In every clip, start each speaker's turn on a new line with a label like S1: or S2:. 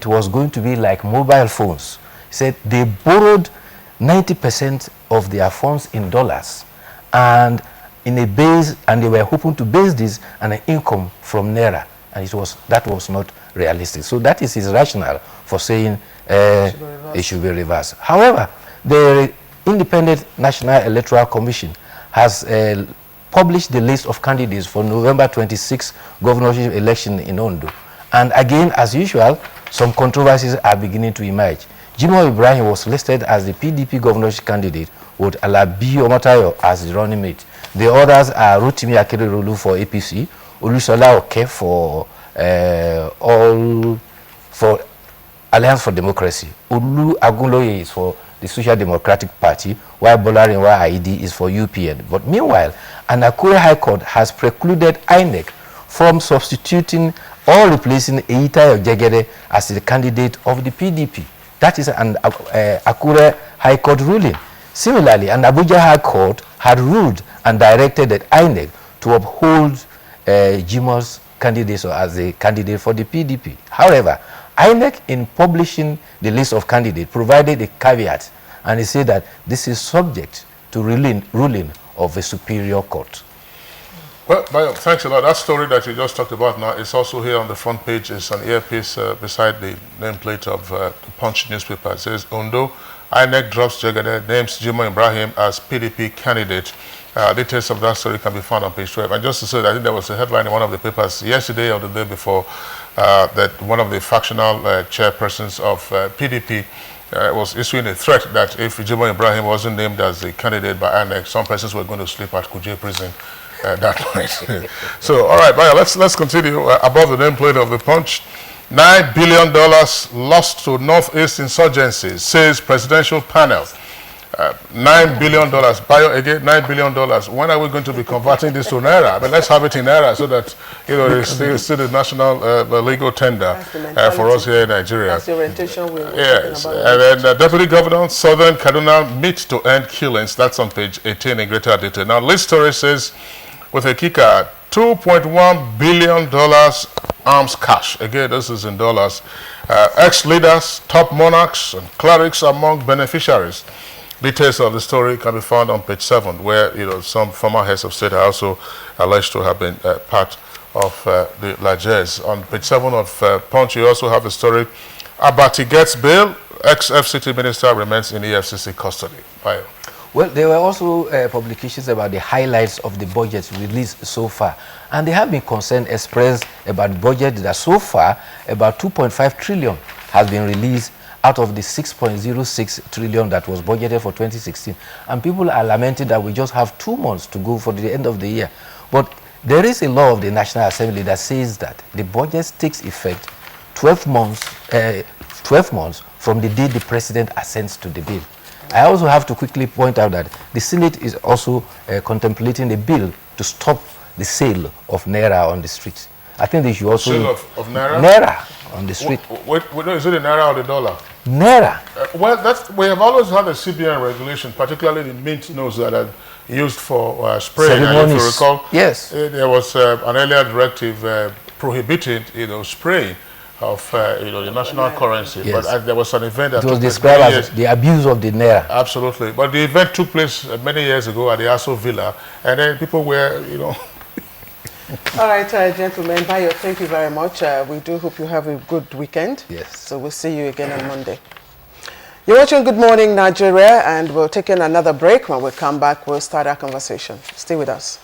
S1: it was going to be like mobile phones. He said they borrowed 90% of their funds in dollars, and in a base, and they were hoping to base this on an income from naira, and that was not realistic. So that is his rationale for saying it should be reversed. However, the Independent National Electoral Commission has published the list of candidates for November 26 governorship election in Ondo. And again, as usual, some controversies are beginning to emerge. Jimoh Ibrahim was listed as the PDP governorship candidate with Alabi Omotayo as the running mate. The others are Rotimi Akeredolu for APC, Olusola Oke for Alliance for Democracy, Olu Agunloye is for the Social Democratic Party, while Bolarinwa Aidi is for UPN. But meanwhile, an Akure High Court has precluded INEC from substituting or replacing Eitayo Jegede as the candidate of the PDP. That is an Akure High Court ruling. Similarly, an Abuja High Court had ruled and directed that INEC to uphold Jimoh's candidacy as a candidate for the PDP. However, INEC, in publishing the list of candidates, provided a caveat, and he said that this is subject to ruling of a superior court.
S2: Well, Bayo, thanks a lot. That story that you just talked about now is also here on the front page. It's an earpiece beside the nameplate of the Punch newspaper. It says, Ondo, INEC drops Jegede, names Jimoh Ibrahim as PDP candidate. Details of that story can be found on page 12. And just to say that I think there was a headline in one of the papers yesterday or the day before that one of the factional chairpersons of PDP was issuing a threat that if Jimoh Ibrahim wasn't named as the candidate by INEC, some persons were going to sleep at Kuje prison that night. So, all right, Bayo, let's continue. Above the nameplate of the Punch, $9 billion lost to Northeast insurgencies, says presidential panel. $9 billion. Bayo, again, $9 billion. When are we going to be converting this to naira? I mean, let's have it in naira so that it's still the national legal tender for us here in Nigeria.
S3: That's the orientation we were
S2: yes.
S3: talking about.
S2: And then Deputy Governor, Southern Kaduna meet to end killings. That's on page 18 in greater detail. Now, this story says, with a kicker, $2.1 billion arms cash. Again, this is in dollars. Ex-leaders, top monarchs, and clerics among beneficiaries. Details of the story can be found on page 7, where some former heads of state are also alleged to have been part of the largesse. On page 7 of Punch, you also have the story, Abati gets bail, ex-FCT minister remains in EFCC custody. Bye.
S1: Well, there were also publications about the highlights of the budget released so far. And there have been concern expressed about the budget that so far about 2.5 trillion has been released out of the 6.06 trillion that was budgeted for 2016. And people are lamenting that we just have 2 months to go for the end of the year. But there is a law of the National Assembly that says that the budget takes effect 12 months from the day the president assents to the bill. I also have to quickly point out that the Senate is also contemplating a bill to stop the sale of naira on the streets. I think they should also...
S2: Sale of naira?
S1: Naira on the street.
S2: Wait, is it the naira or the dollar?
S1: Naira.
S2: Well, we have always had a CBN regulation, particularly the mint notes that are used for spraying. And if you recall,
S1: yes,
S2: there was an earlier directive prohibiting, spraying of the national currency.
S1: Yes.
S2: But there was an event that
S1: it was described as the abuse of the naira.
S2: Absolutely. But the event took place many years ago at the Aso Villa, and then people were,
S3: All right, gentlemen, Bayo, thank you very much. We do hope you have a good weekend.
S1: Yes.
S3: So we'll see you again on Monday. You're watching Good Morning Nigeria, and we'll take in another break. When we come back, we'll start our conversation. Stay with us.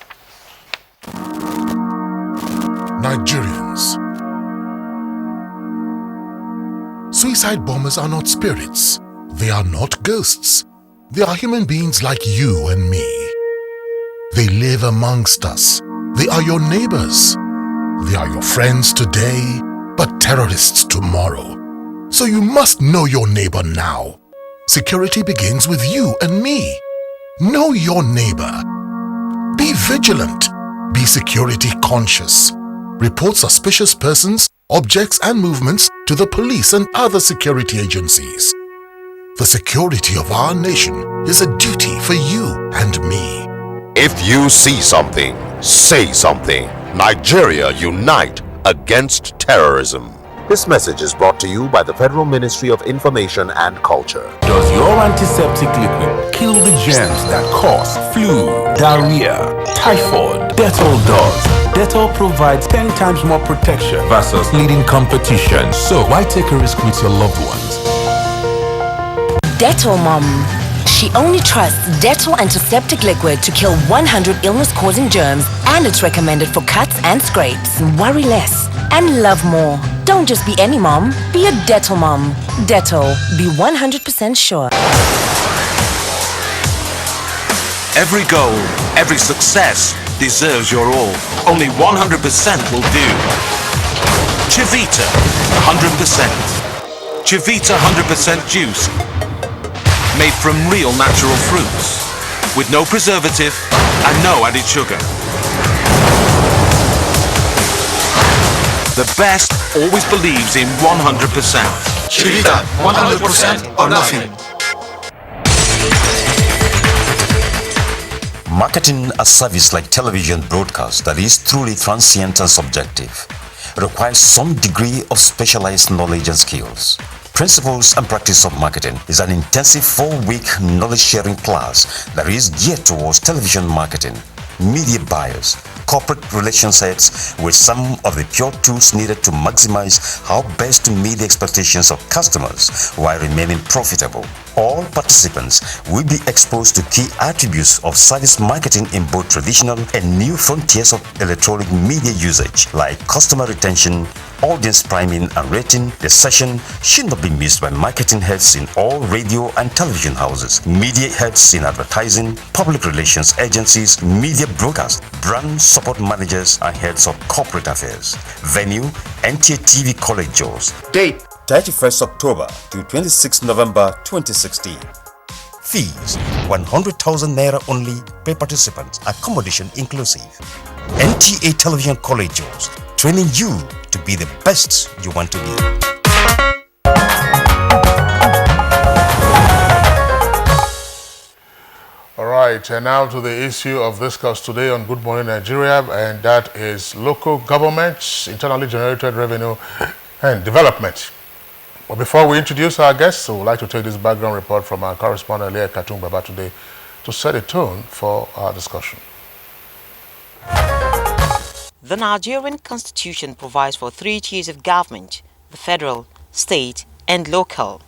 S4: Nigerians. Suicide bombers are not spirits. They are not ghosts. They are human beings like you and me. They live amongst us. They are your neighbors. They are your friends today, but terrorists tomorrow. So you must know your neighbor now. Security begins with you and me. Know your neighbor. Be vigilant. Be security conscious. Report suspicious persons, objects, and movements to the police and other security agencies. The security of our nation is a duty for you and me.
S5: If you see something, say something. Nigeria unite against terrorism. This message is brought to you by the Federal Ministry of Information and Culture.
S6: Does your antiseptic liquid kill the germs that cause flu, diarrhea, typhoid? Dettol does. Dettol provides 10 times more protection versus leading competition. So why take a risk with your loved ones?
S7: Dettol Mom. She only trusts Dettol antiseptic liquid to kill 100 illness-causing germs, and it's recommended for cuts and scrapes. Worry less and love more. Don't just be any mom, be a Dettol mom. Dettol, be 100% sure.
S8: Every goal, every success deserves your all. Only 100% will do. Chivita, 100%. Chivita 100% juice. Made from real natural fruits, with no preservative and no added sugar. The best always believes in 100%.
S9: Chivita, 100% or nothing.
S10: Marketing a service like television broadcast that is truly transient and subjective requires some degree of specialized knowledge and skills. Principles and Practice of Marketing is an intensive 4-week knowledge-sharing class that is geared towards television marketing, media buyers, corporate relations heads with some of the pure tools needed to maximize how best to meet the expectations of customers while remaining profitable. All participants will be exposed to key attributes of service marketing in both traditional and new frontiers of electronic media usage like customer retention, audience priming and rating. The session should not be missed by marketing heads in all radio and television houses, media heads in advertising, public relations agencies, media broadcast, brand support managers and heads of corporate affairs. Venue, NTA TV College Jaws.
S9: Date
S10: 31st October to 26 November 2016. Fees 100,000 naira only per participant, accommodation inclusive. NTA Television College Jaws, training you to be the best you want to be.
S2: All right, and now to the issue of discuss today on Good Morning Nigeria, and that is local governments, internally generated revenue and development. But before we introduce our guests, we would like to take this background report from our correspondent Leah Katung Baba today to set a tone for our discussion.
S11: The Nigerian Constitution provides for 3 tiers of government: the federal, state, and local.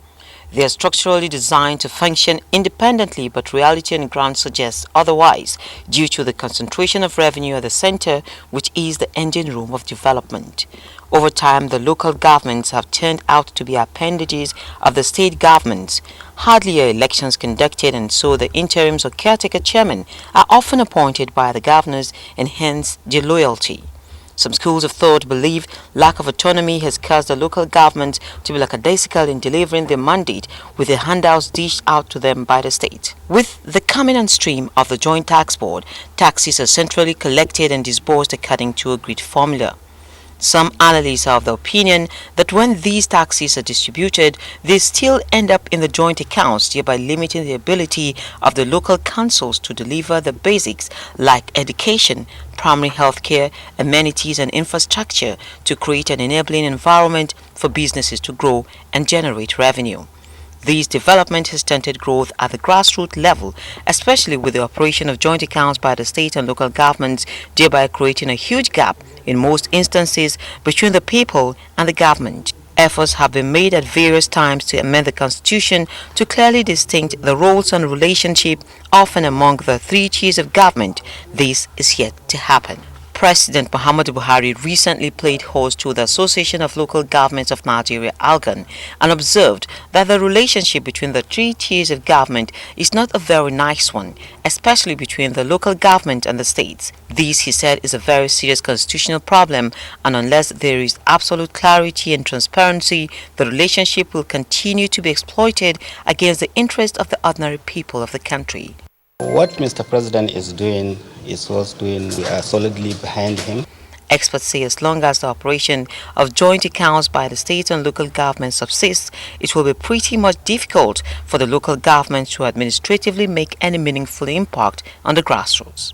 S11: They are structurally designed to function independently, but reality on the ground suggests otherwise due to the concentration of revenue at the center, which is the engine room of development. Over time, the local governments have turned out to be appendages of the state governments. Hardly are elections conducted, and so the interims or caretaker chairmen are often appointed by the governors, and hence their loyalty. Some schools of thought believe lack of autonomy has caused the local government to be lackadaisical in delivering their mandate, with the handouts dished out to them by the state. With the coming on stream of the Joint Tax Board, taxes are centrally collected and disbursed according to a agreed formula. Some analysts are of the opinion that when these taxes are distributed, they still end up in the joint accounts, thereby limiting the ability of the local councils to deliver the basics like education, primary health care, amenities and infrastructure to create an enabling environment for businesses to grow and generate revenue. This development has stunted growth at the grassroots level, especially with the operation of joint accounts by the state and local governments, thereby creating a huge gap in most instances between the people and the government. Efforts have been made at various times to amend the constitution to clearly distinct the roles and relationship often among the 3 tiers of government. This is yet to happen. President Muhammadu Buhari recently played host to the Association of Local Governments of Nigeria, ALGON, and observed that the relationship between the 3 tiers of government is not a very nice one, especially between the local government and the states. This, he said, is a very serious constitutional problem, and unless there is absolute clarity and transparency, the relationship will continue to be exploited against the interest of the ordinary people of the country.
S12: What Mr. President is doing is what's doing. We are solidly behind him.
S11: Experts say as long as the operation of joint accounts by the state and local governments subsists, it will be pretty much difficult for the local governments to administratively make any meaningful impact on the grassroots.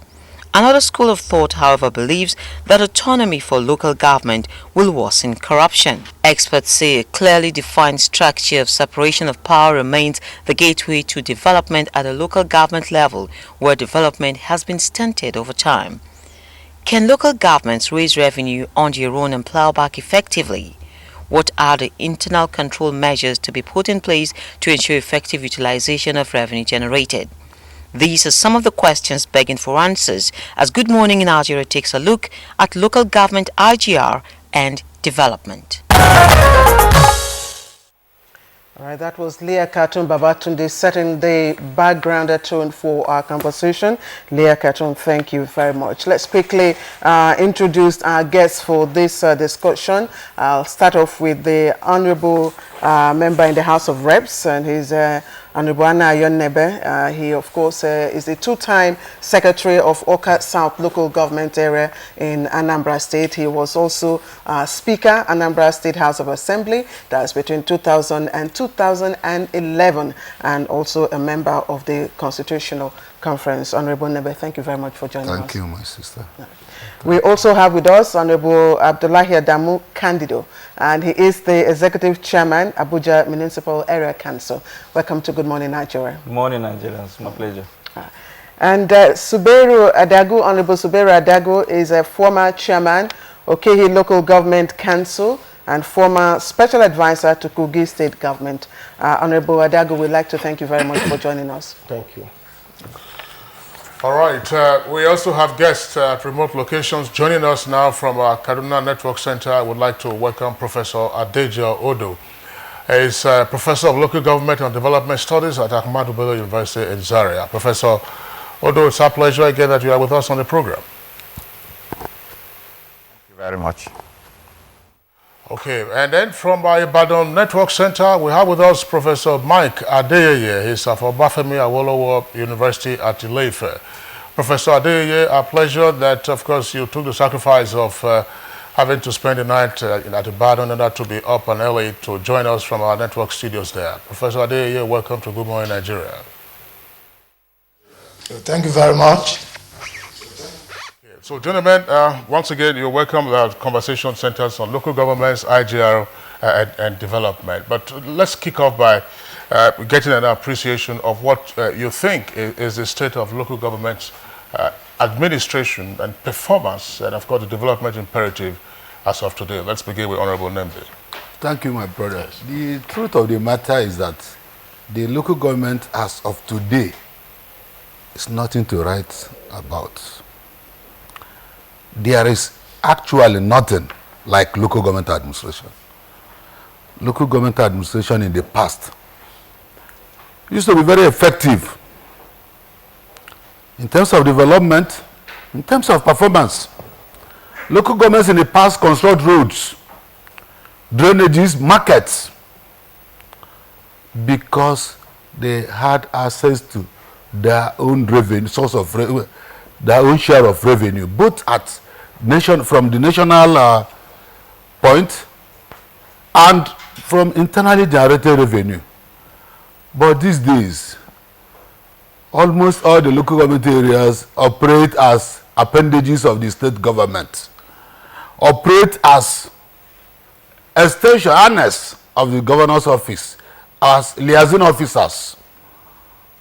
S11: Another school of thought, however, believes that autonomy for local government will worsen corruption. Experts say a clearly defined structure of separation of power remains the gateway to development at the local government level, where development has been stunted over time. Can local governments raise revenue on their own and plow back effectively? What are the internal control measures to be put in place to ensure effective utilization of revenue generated? These are some of the questions begging for answers as Good Morning in Nigeria takes a look at local government IGR and development.
S3: All right, that was Leah Katun Babatunde setting the background tone for our conversation. Leah Katun, thank you very much. Let's quickly introduce our guests for this discussion. I'll start off with the Honorable member in the House of Reps, and he's Honorable Anna Ayonnebe. He, of course, is the two-time Secretary of Oka South Local Government Area in Anambra State. He was also Speaker, Anambra State House of Assembly. That's between 2000 and 2011, and also a member of the Constitutional Conference. Honorable Nebe, thank you very much for joining us.
S13: Thank you, my sister.
S3: We also have with us Honorable Abdullahi Adamu Candido, and he is the Executive Chairman, Abuja Municipal Area Council. Welcome to Good Morning, Nigeria.
S14: Good morning, Nigeria. It's my pleasure.
S3: And Suberu Adagu, Honorable Suberu Adagu is a former Chairman, Okehi Local Government Council, and former Special Advisor to Kogi State Government. Honorable Adagu, we'd like to thank you very much for joining us.
S14: Thank you.
S2: All right, we also have guests at remote locations joining us now from our Kaduna Network Center. I would like to welcome Professor Adeja Odo. He is Professor of Local Government and Development Studies at Ahmadu Bello University in Zaria. Professor Odo, it's our pleasure again that you are with us on the program.
S15: Thank you very much.
S2: Okay, and then from our Ibadan Network Center, we have with us Professor Mike Adeyeye. He's of Obafemi Awolowo University at Ile-Ife. Professor Adeyeye, a pleasure that, of course, you took the sacrifice of having to spend the night at Ibadan in order to be up and early to join us from our network studios there. Professor Adeyeye, welcome to Good Morning Nigeria.
S13: Thank you very much.
S2: So, gentlemen, once again, you're welcome. Our conversation centers on local governments, IGR, and development. But let's kick off by getting an appreciation of what you think is the state of local government administration and performance, and of course, the development imperative as of today. Let's begin with Honorable Nembe.
S13: Thank you, my brother. The truth of the matter is that the local government as of today is nothing to write about. There is actually nothing like local government administration. Local government administration in the past used to be very effective in terms of development, in terms of performance. Local governments in the past construct roads, drainages, markets, because they had access to their own revenue, source of revenue, their own share of revenue, both at from the national point and from internally generated revenue. But these days, almost all the local government areas operate as appendages of the state government, operate as extension harness of the governor's office, as liaison officers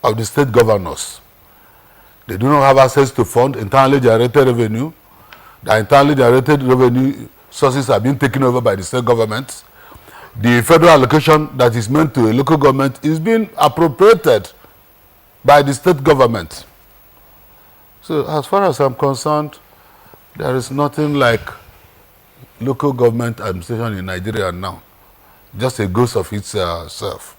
S13: of the state governors. They do not have access to fund internally generated revenue. The internally generated revenue sources are being taken over by the state government. The federal allocation that is meant to a local government is being appropriated by the state government. So as far as I'm concerned, there is nothing like local government administration in Nigeria now. Just a ghost of itself.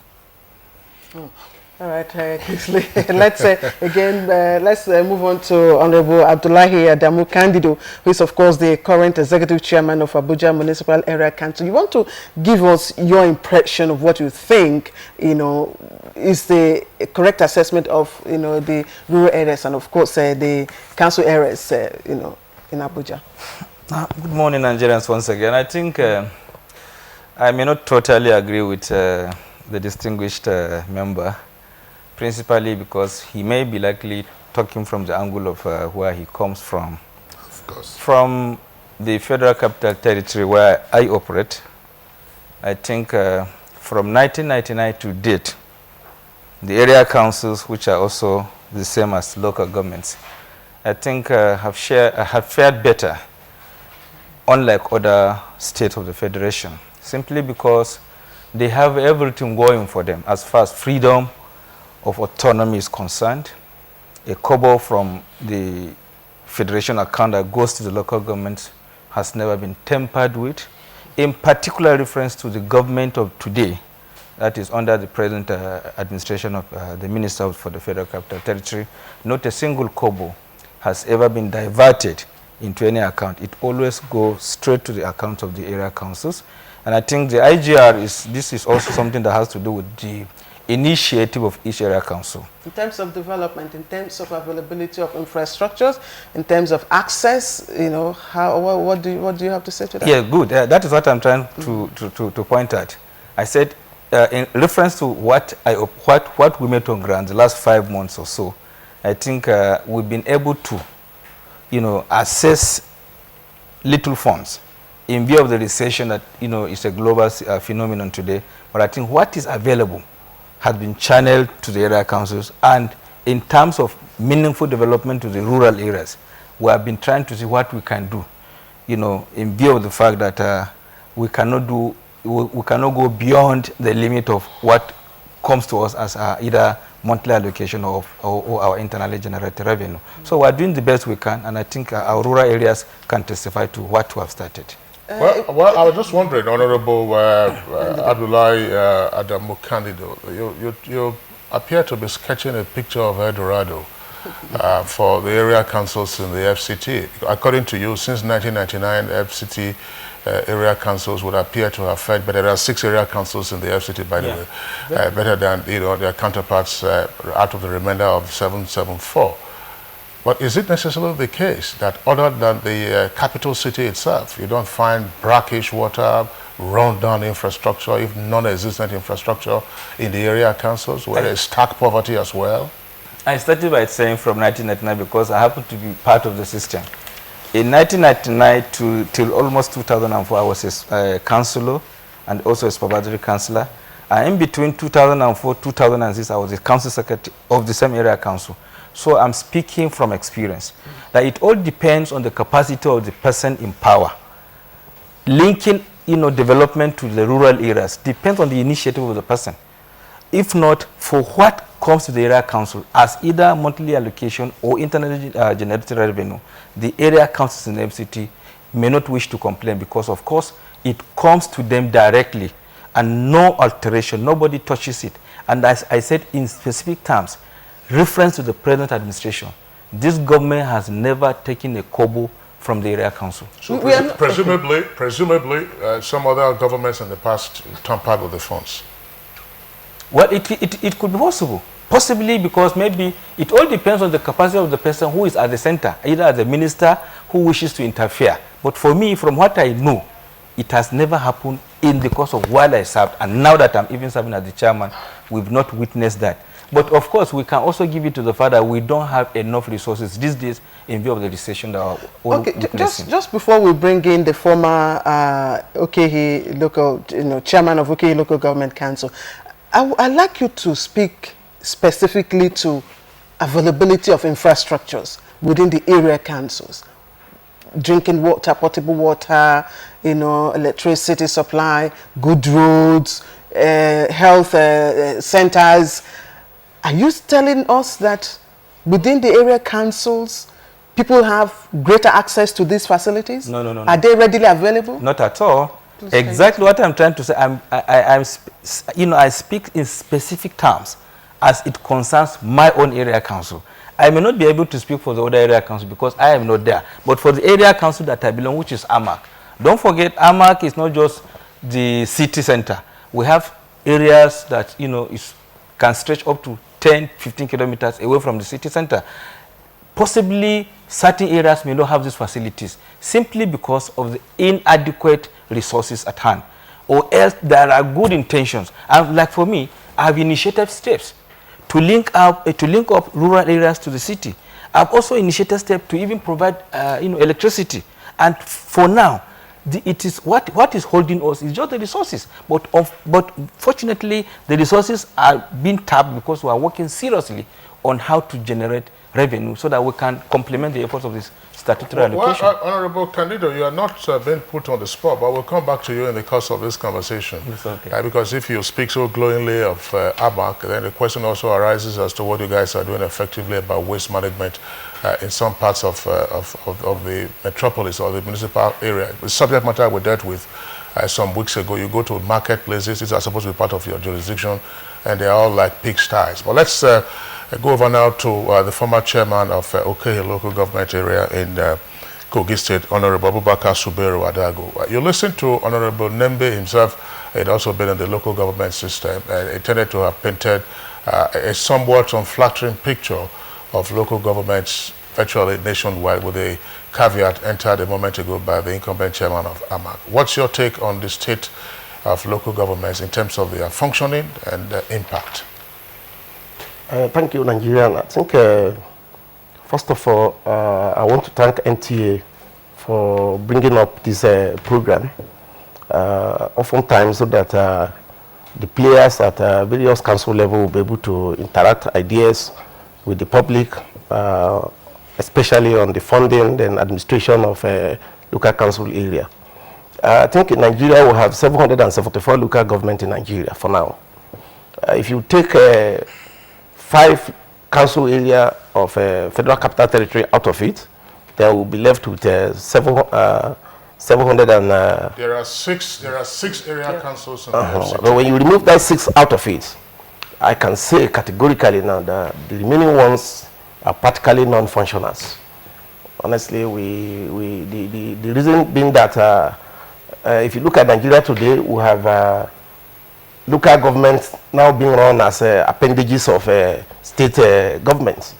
S3: All right, quickly, let's move on to Honorable Abdullahi Adamu Candido, who is, of course, the current Executive Chairman of Abuja Municipal Area Council. You want to give us your impression of what you think, is the correct assessment of, the rural areas and, of course, the council areas, in Abuja.
S14: Good morning, Nigerians, once again. I think I may not totally agree with the distinguished member, principally because he may be likely talking from the angle of where he comes from.
S13: Of course.
S14: From the Federal Capital Territory where I operate, I think from 1999 to date, the area councils, which are also the same as local governments, I think have fared better, unlike other states of the Federation, simply because they have everything going for them as far as freedom of autonomy is concerned. A kobo from the Federation account that goes to the local government has never been tampered with. In particular reference to the government of today, that is under the present administration of the Minister for the Federal Capital Territory, not a single kobo has ever been diverted into any account. It always goes straight to the account of the area councils. And I think the IGR this is also something that has to do with the initiative of each area council.
S3: In terms of development, in terms of availability of infrastructures, in terms of access, you know, what do you have to say to that?
S14: Yeah, good. That is what I'm trying to point at. I said, in reference to what we made on ground the last 5 months or so, I think we've been able to, you know, assess little funds in view of the recession that, you know, is a global phenomenon today. But I think what is available has been channeled to the area councils, and in terms of meaningful development to the rural areas, we have been trying to see what we can do, you know, in view of the fact that we cannot go beyond the limit of what comes to us as either monthly allocation or our internally generated revenue. So we are doing the best we can, and I think our rural areas can testify to what we have started.
S2: Well, I was just wondering, Honorable Abdullahi Adamu Candido, you appear to be sketching a picture of El Dorado for the area councils in the FCT. According to you, since 1999, FCT area councils would appear to have fared, but there are 6 area councils in the FCT, by the way, better than, you know, their counterparts out of the remainder of 774. But is it necessarily the case that other than the capital city itself, you don't find brackish water, run-down infrastructure, if non-existent infrastructure in the area councils, where there's stark poverty as well?
S14: I started by saying from 1999 because I happen to be part of the system. In 1999 till almost 2004, I was a councillor and also a supervisory councillor. And in between 2004 2006, I was the council secretary of the same area council. So I'm speaking from experience. That it all depends on the capacity of the person in power. Linking, you know, development to the rural areas depends on the initiative of the person. If not, for what comes to the area council as either monthly allocation or internally generated revenue, the area councils in the FCT may not wish to complain because, of course, it comes to them directly and no alteration, nobody touches it. And as I said in specific terms, reference to the present administration, this government has never taken a kobo from the area council.
S2: So presumably some other governments in the past tampered with the funds.
S14: Well, it could be possible. Possibly because maybe it all depends on the capacity of the person who is at the center, either as a minister who wishes to interfere. But for me, from what I know, it has never happened in the course of while I served. And now that I'm even serving as the chairman, we've not witnessed that. But of course, we can also give it to the fact that we don't have enough resources these days in view of the recession that are all witnessing.
S3: Just before we bring in the former Okehi local, chairman of Okehi Local Government Council, I'd like you to speak specifically to availability of infrastructures within the area councils. Drinking water, potable water, electricity supply, good roads, health centers. Are you telling us that within the area councils, people have greater access to these facilities?
S14: No.
S3: Are they readily available?
S14: Not at all. Please exactly what I'm trying to say. I speak in specific terms as it concerns my own area council. I may not be able to speak for the other area council because I am not there. But for the area council that I belong, which is AMAC, don't forget AMAC is not just the city center. We have areas that can stretch up to 10-15 kilometers away from the city center. Possibly certain areas may not have these facilities simply because of the inadequate resources at hand, or else there are good intentions. And like for me, I have initiated steps to link up rural areas to the city. have also initiated steps to even provide, electricity. And for now, it is what is holding us is just the resources. But fortunately, the resources are being tapped because we are working seriously on how to generate revenue so that we can complement the efforts of this statutory allocation.
S2: Well, Honorable Candido, you are not being put on the spot, but we'll come back to you in the course of this conversation.
S14: It's okay.
S2: Because if you speak so glowingly of AMAC, then the question also arises as to what you guys are doing effectively about waste management in some parts of the metropolis or the municipal area. The subject matter we dealt with some weeks ago, you go to marketplaces, these are supposed to be part of your jurisdiction, and they're all like pigsties. But let's go over now to the former chairman of Okehe local government area in Kogi State, Honorable Abubakar Suberu Adago. You listen to Honorable Nembe himself. He'd also been in the local government system and he tended to have painted a somewhat unflattering picture of local governments virtually nationwide, with a caveat entered a moment ago by the incumbent chairman of AMAC. What's your take on the state of local governments in terms of their functioning and impact?
S16: Thank you, Nigerian. I think, first of all, I want to thank NTA for bringing up this program, oftentimes so that the players at various council level will be able to interact ideas with the public, especially on the funding and administration of local council area. I think in Nigeria we have 774 local government in Nigeria for now. If you take 5 council area of Federal Capital Territory out of it, there will be left with 700 and...
S2: There are six area councils.
S16: But when you remove that 6 out of it, I can say categorically now that the remaining ones are practically non-functionals. Honestly, the reason being that if you look at Nigeria today, we have local governments now being run as appendages of state governments.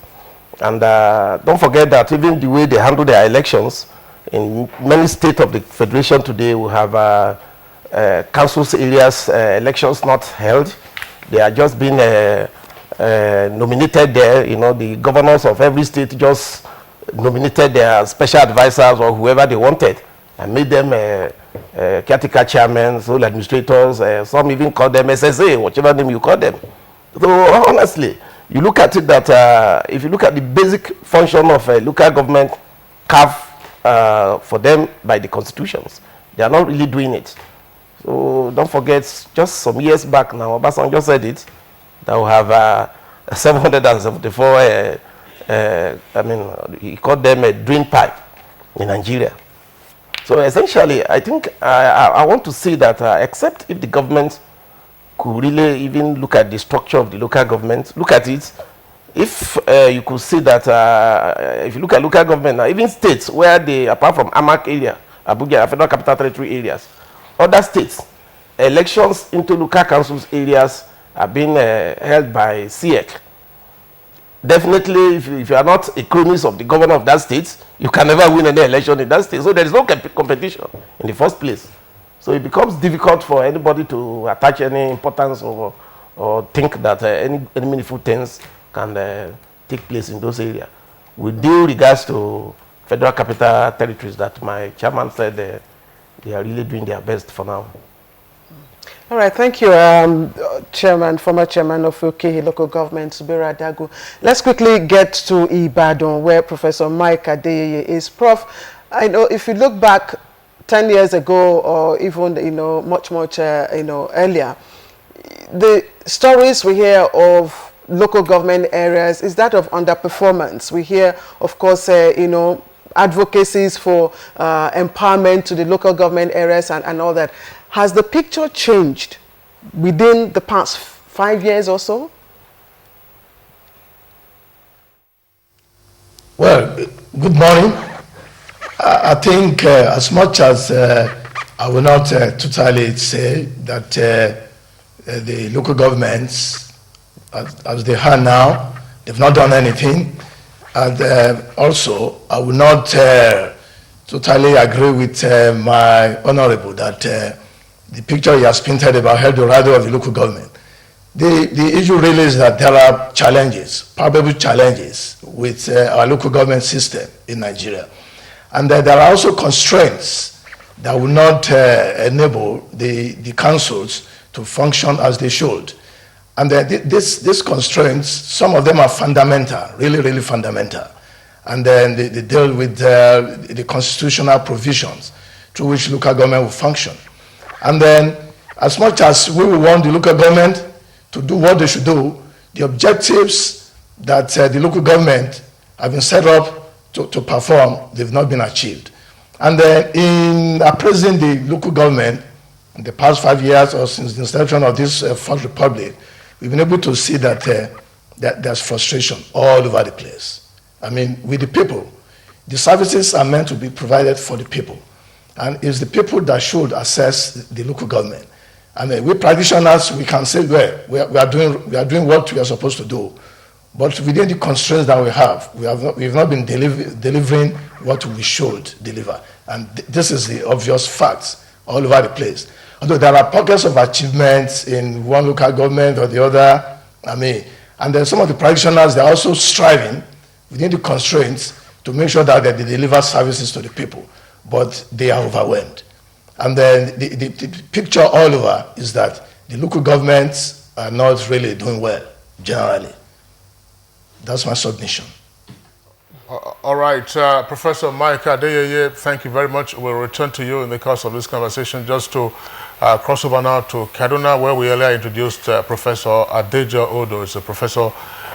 S16: And don't forget that even the way they handle their elections, in many states of the federation today, we have councils areas elections not held. They are just being nominated there. You know, the governors of every state just nominated their special advisors or whoever they wanted and made them caretaker chairmen, sole administrators. Some even call them SSA, whichever name you call them. So honestly, you look at it that if you look at the basic function of local government carved for them by the constitutions, they are not really doing it. So don't forget, just some years back now, Obasanjo said it, that we have 774, he called them a drain pipe in Nigeria. So essentially, I think I want to say that except if the government could really even look at the structure of the local government, look at it, if you could see that if you look at local government now, even states where they, apart from AMAC area, Abuja, Federal Capital Territory areas, other states, elections into local councils areas are being held by CIEC. Definitely, if you are not a crony of the governor of that state, you can never win any election in that state. So there is no competition in the first place. So it becomes difficult for anybody to attach any importance or think that any meaningful things can take place in those areas. With due regards to Federal Capital Territories that my chairman said they are really doing their best for now.
S3: All right, thank you, former chairman of Okehe local government, Suberu Adago. Let's quickly get to Ibadan, where Professor Mike Adeyeye is. Prof, I know if you look back 10 years ago, or even much earlier, the stories we hear of local government areas is that of underperformance. We hear, of course, advocacies for empowerment to the local government areas and all that. Has the picture changed within the past 5 years or so?
S17: Well, good morning. I think as much as I will not totally say that the local governments, as they are now, they've not done anything. And also, I will not totally agree with my honorable that the picture he has painted about El Dorado of the local government The issue really is that there are challenges, probable challenges with our local government system in Nigeria. And there are also constraints that will not enable the councils to function as they should. And these constraints, some of them are fundamental, really, really fundamental. And then they deal with the constitutional provisions through which local government will function. And then, as much as we want the local government to do what they should do, the objectives that the local government have been set up to perform, they've not been achieved. And in appraising the local government in the past 5 years or since the inception of this Fourth Republic, we've been able to see that, that there's frustration all over the place. I mean, with the people, the services are meant to be provided for the people. And it's the people that should assess the local government. I mean, we practitioners, we can say, well, we are doing what we are supposed to do. But within the constraints that we have, we've not been delivering what we should deliver. And this is the obvious facts all over the place. Although there are pockets of achievements in one local government or the other, I mean, and then some of the practitioners, they're also striving within the constraints to make sure that they deliver services to the people, but they are overwhelmed. And then the picture all over is that the local governments are not really doing well, generally. That's my submission.
S2: All right, Professor Mike Adeyeye, thank you very much. We'll return to you in the course of this conversation, just to cross over now to Kaduna, where we earlier introduced Professor Adejo Odo. He's a professor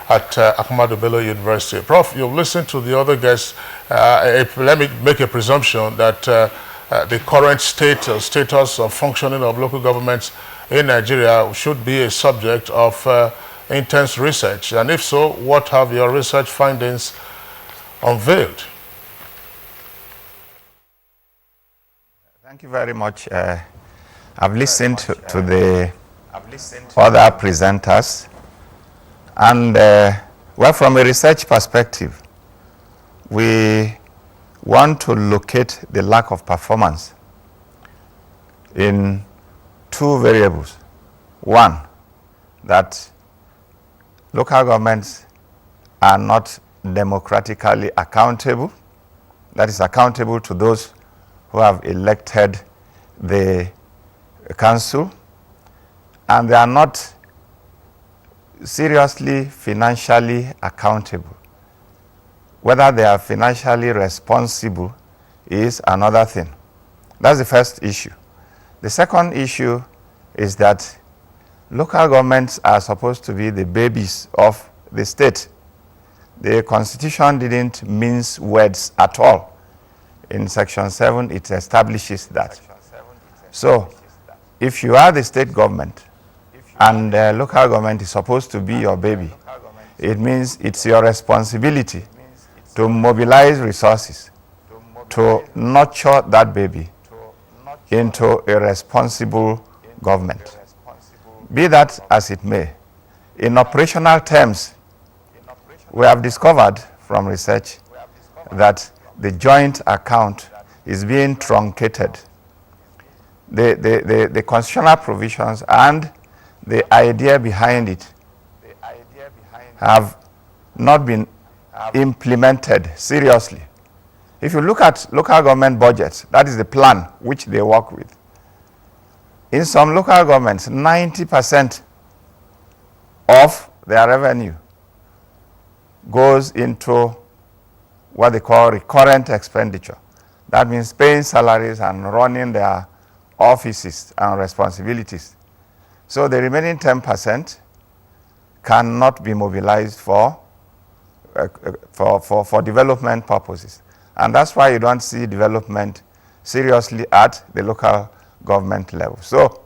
S2: at Ahmadu Bello University. Prof, you've listened to the other guests. Let me make a presumption that the current status of functioning of local governments in Nigeria should be a subject of intense research. And if so, what have your research findings unveiled?
S15: Thank you very much. I've listened to the other presenters, and well, from a research perspective, we want to locate the lack of performance in two variables. One, that local governments are not democratically accountable, that is accountable to those who have elected the council, and they are not seriously financially accountable. Whether they are financially responsible is another thing. That's the first issue. The second issue is that local governments are supposed to be the babies of the state. The Constitution didn't mince words at all. In Section 7, it establishes that. So, if you are the state government and the local government is supposed to be your baby, it means it's your responsibility to mobilize resources to nurture that baby into a responsible government. Be that as it may, in operational terms, we have discovered from research that the joint account is being truncated. The constitutional provisions and the idea behind it have not been implemented seriously. If you look at local government budgets, that is the plan which they work with. In some local governments, 90% of their revenue goes into what they call recurrent expenditure. That means paying salaries and running their offices and responsibilities. So the remaining 10% cannot be mobilized for development purposes. And that's why you don't see development seriously at the local government level. So,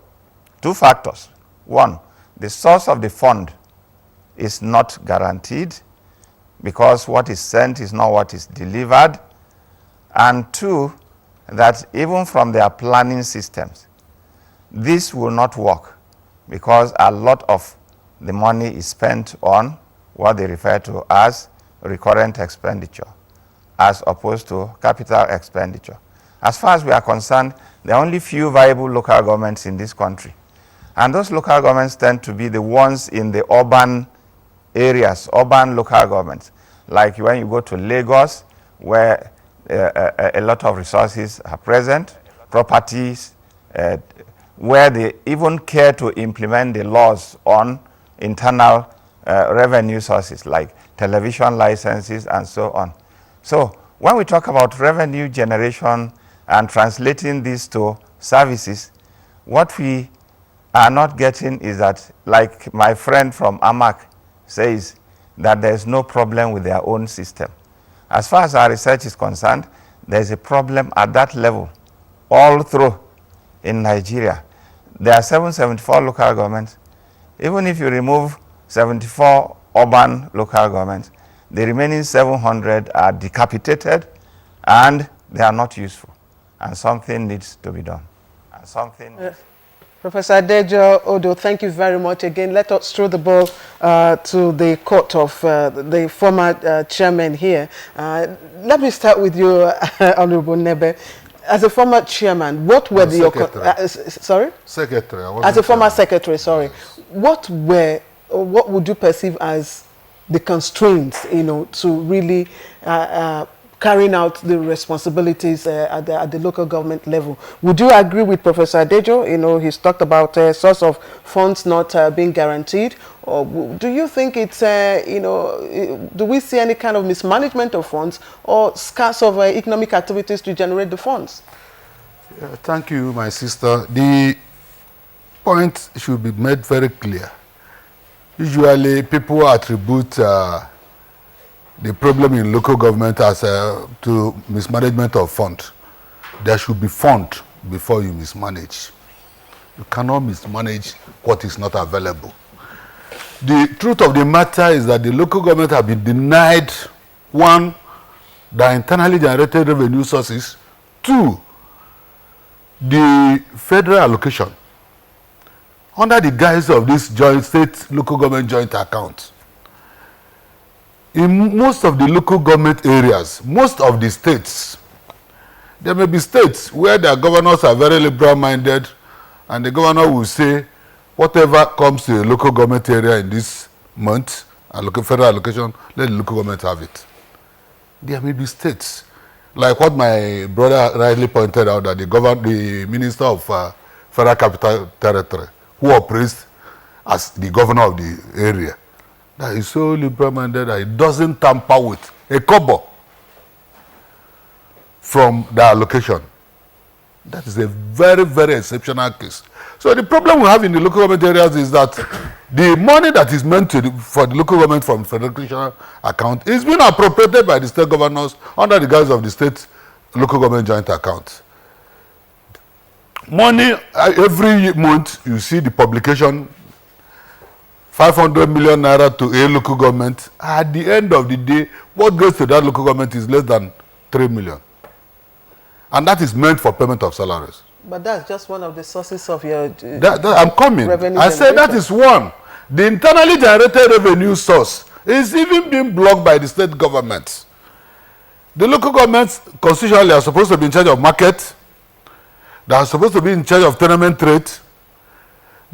S15: two factors. One, the source of the fund is not guaranteed because what is sent is not what is delivered. And two, that even from their planning systems, this will not work because a lot of the money is spent on what they refer to as recurrent expenditure as opposed to capital expenditure. As far as we are concerned, there are only few viable local governments in this country. And those local governments tend to be the ones in the urban areas, urban local governments. Like when you go to Lagos, where a lot of resources are present, properties, where they even care to implement the laws on internal revenue sources like television licenses and so on. So when we talk about revenue generation and translating this to services, what we are not getting is that, like my friend from AMAC says, that there is no problem with their own system. As far as our research is concerned, there is a problem at that level all through in Nigeria. There are 774 local governments. Even if you remove 74 urban local governments, the remaining 700 are decapitated and they are not useful. And something needs to be done. And something
S3: Professor Dejo Odo, thank you very much again. Let us throw the ball to the court of the former chairman here. Let me start with you, Honorable Nebe. As a former chairman, what were sorry?
S13: Secretary.
S3: As a former secretary, sorry. Yes. What would you perceive as the constraints, to really carrying out the responsibilities at the local government level? Would you agree with Professor Dejo? He's talked about source of funds not being guaranteed. Or do you think it's, do we see any kind of mismanagement of funds or scarce of economic activities to generate the funds?
S13: Thank you, my sister. The point should be made very clear. Usually, people attribute the problem in local government as to mismanagement of fund. There should be fund before you mismanage. You cannot mismanage what is not available. The truth of the matter is that the local government have been denied, one, the internally generated revenue sources, two, the federal allocation under the guise of this joint state local government joint account. In most of the local government areas, most of the states, there may be states where their governors are very liberal-minded and the governor will say, whatever comes to a local government area in this month, federal allocation, let the local government have it. There may be states, like what my brother rightly pointed out, that the Minister of Federal Capital Territory, who operates as the governor of the area, that is so liberal-minded that it doesn't tamper with a kobo from the allocation. That is a very, very exceptional case. So the problem we have in the local government areas is that the money that is meant for the local government from federal account is being appropriated by the state governors under the guise of the state local government joint account. Money, every month you see the publication, 500 million naira to a local government. At the end of the day, what goes to that local government is less than 3 million. And that is meant for payment of salaries.
S3: But that's just one of the sources of your
S13: I'm coming. I said that is one. The internally generated revenue source is even being blocked by the state governments. The local governments constitutionally are supposed to be in charge of market. They are supposed to be in charge of tenement trade.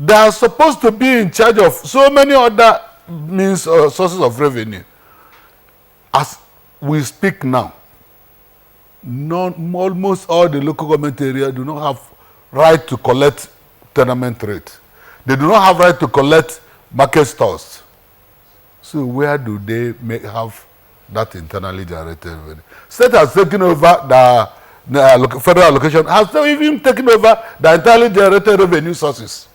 S13: They are supposed to be in charge of so many other means or sources of revenue. As we speak now, almost all the local government area do not have right to collect tenement rate. They do not have right to collect market stores. So where do they have that internally generated revenue? State has taken over the federal allocation, has even taken over the internally generated revenue sources.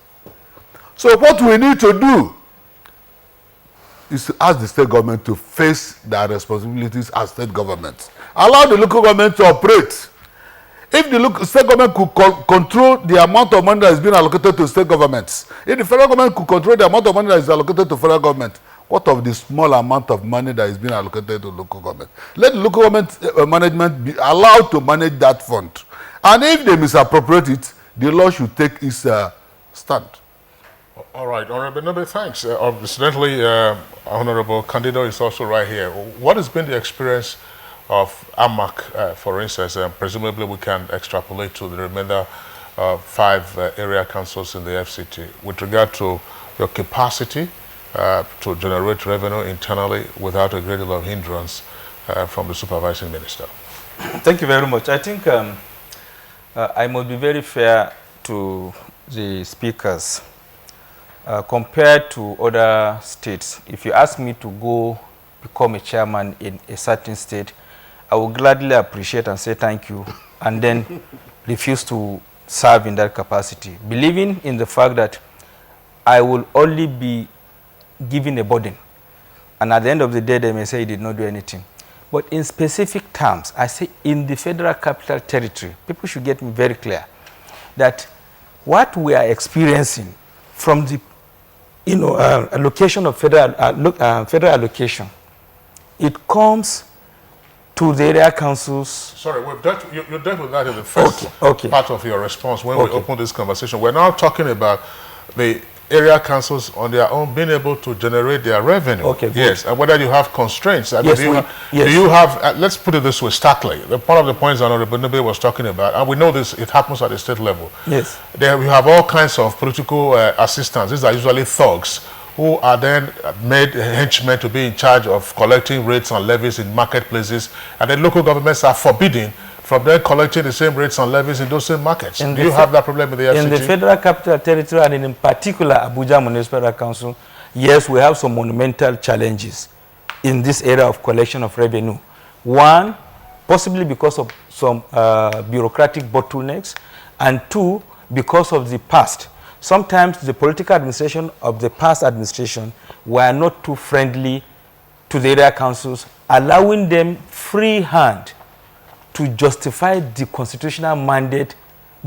S13: So what we need to do is to ask the state government to face their responsibilities as state governments. Allow the local government to operate. If the state government could control the amount of money that is being allocated to state governments, if the federal government could control the amount of money that is allocated to federal government, what of the small amount of money that is being allocated to local government? Let the local government management be allowed to manage that fund. And if they misappropriate it, the law should take its stand.
S2: All right, Honorable Nebe, thanks. Incidentally, Honorable Candido is also right here. What has been the experience of AMAC, for instance? Presumably we can extrapolate to the remainder 5 area councils in the FCT with regard to your capacity to generate revenue internally without a great deal of hindrance from the supervising minister?
S14: Thank you very much. I think I must be very fair to the speakers. Compared to other states, if you ask me to go become a chairman in a certain state, I will gladly appreciate and say thank you, and then refuse to serve in that capacity, believing in the fact that I will only be given a burden, and at the end of the day they may say he did not do anything. But in specific terms, I say in the Federal Capital Territory, people should get me very clear that what we are experiencing from the allocation of federal allocation, it comes to the area councils.
S2: Sorry, you dealt with that in the first part of your response when we opened this conversation. We're now talking about the area councils on their own being able to generate their revenue.
S14: Okay, good.
S2: Yes, and whether you have constraints. I mean,
S14: Yes,
S2: do you have, let's put it this way, starkly, one of the points Honorable Nube was talking about, and we know this, it happens at the state level.
S14: Yes.
S2: There we have all kinds of political assistants. These are usually thugs who are then made henchmen to be in charge of collecting rates and levies in marketplaces, and then local governments are forbidden from then collecting the same rates and levies in those same markets. Do you have that problem in the FCT?
S14: In the Federal Capital Territory, and in particular Abuja Municipal Council, yes, we have some monumental challenges in this area of collection of revenue. One, possibly because of some bureaucratic bottlenecks, and two, because of the past. Sometimes the political administration of the past administration were not too friendly to the area councils, allowing them free hand to justify the constitutional mandate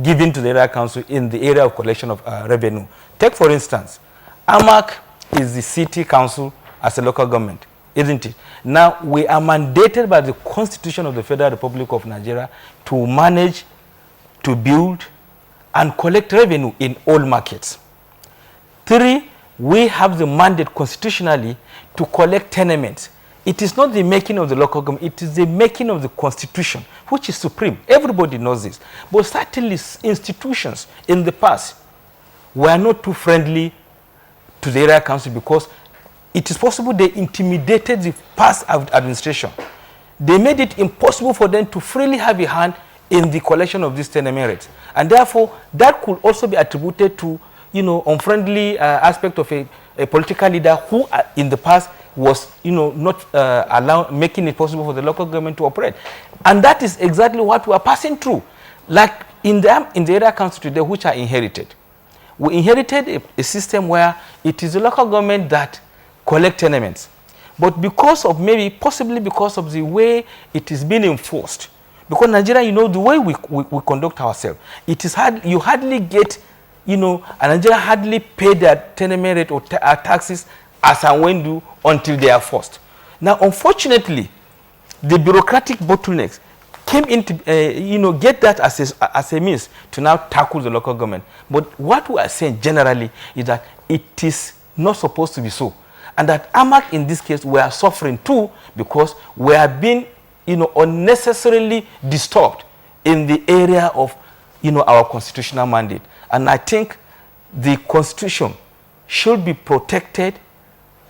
S14: given to the area council in the area of collection of revenue. Take, for instance, AMAC is the city council as a local government, isn't it? Now, we are mandated by the Constitution of the Federal Republic of Nigeria to manage, to build, and collect revenue in all markets. 3, we have the mandate constitutionally to collect tenements. It is not the making of the local government, it is the making of the Constitution, which is supreme. Everybody knows this. But certainly institutions in the past were not too friendly to the area council because it is possible they intimidated the past administration. They made it impossible for them to freely have a hand in the collection of these tenement rates. And therefore, that could also be attributed to, unfriendly aspect of a political leader who in the past was, not making it possible for the local government to operate. And that is exactly what we are passing through. Like in the area council today, which are inherited. We inherited a system where it is the local government that collect tenements. But because of possibly because of the way it is being enforced, because Nigeria, the way we conduct ourselves, it is hard, you hardly get, and Nigeria hardly pay their tenement rate or taxes as and when do until they are forced. Now, unfortunately, the bureaucratic bottlenecks came into, get that as a means to now tackle the local government. But what we are saying generally is that it is not supposed to be so. And that AMAC in this case, we are suffering too because we are being, unnecessarily disturbed in the area of, our constitutional mandate. And I think the Constitution should be protected,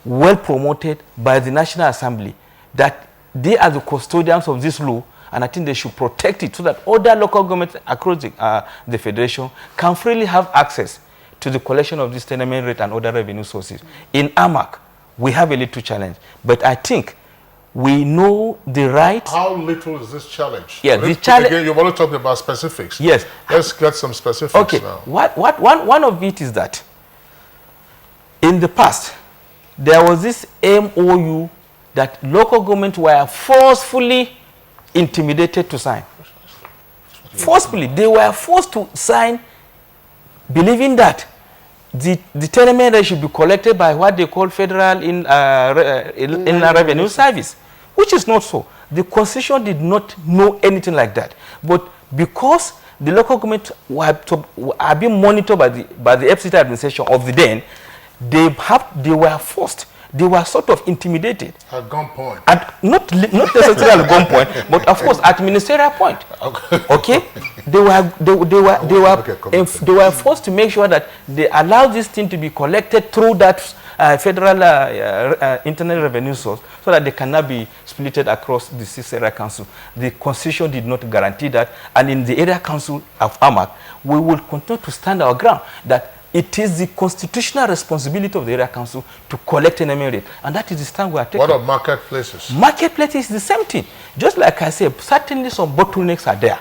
S14: well promoted by the National Assembly, that they are the custodians of this law, and I think they should protect it so that other local governments across the Federation can freely have access to the collection of this tenement rate and other revenue sources. In AMAC, we have a little challenge, but I think we know the right.
S2: How little is this challenge?
S14: Yeah, the challenge.
S2: Again, you've only talked about specifics.
S14: Yes.
S2: Let's get some specifics now.
S14: One of it is that in the past, there was this MOU that local governments were forcefully intimidated to sign. Forcefully, they were forced to sign, believing that the tenement rate should be collected by what they call Federal Inland Revenue Service, which is not so. The Constitution did not know anything like that. But because the local government are being monitored by the FCT administration of the then, they were forced. they were sort of intimidated.
S2: At gunpoint.
S14: Not necessarily at gunpoint, but of course at ministerial point. Okay, they were forced to make sure that they allowed this thing to be collected through that federal internal revenue source, so that they cannot be splitted across the 6 area council. The constitution did not guarantee that, and in the area council of AMAC, we will continue to stand our ground that it is the constitutional responsibility of the area council to collect an rate, and that is the stand we are taking.
S2: What of marketplaces?
S14: Marketplaces is the same thing. Just like I said, certainly some bottlenecks are there,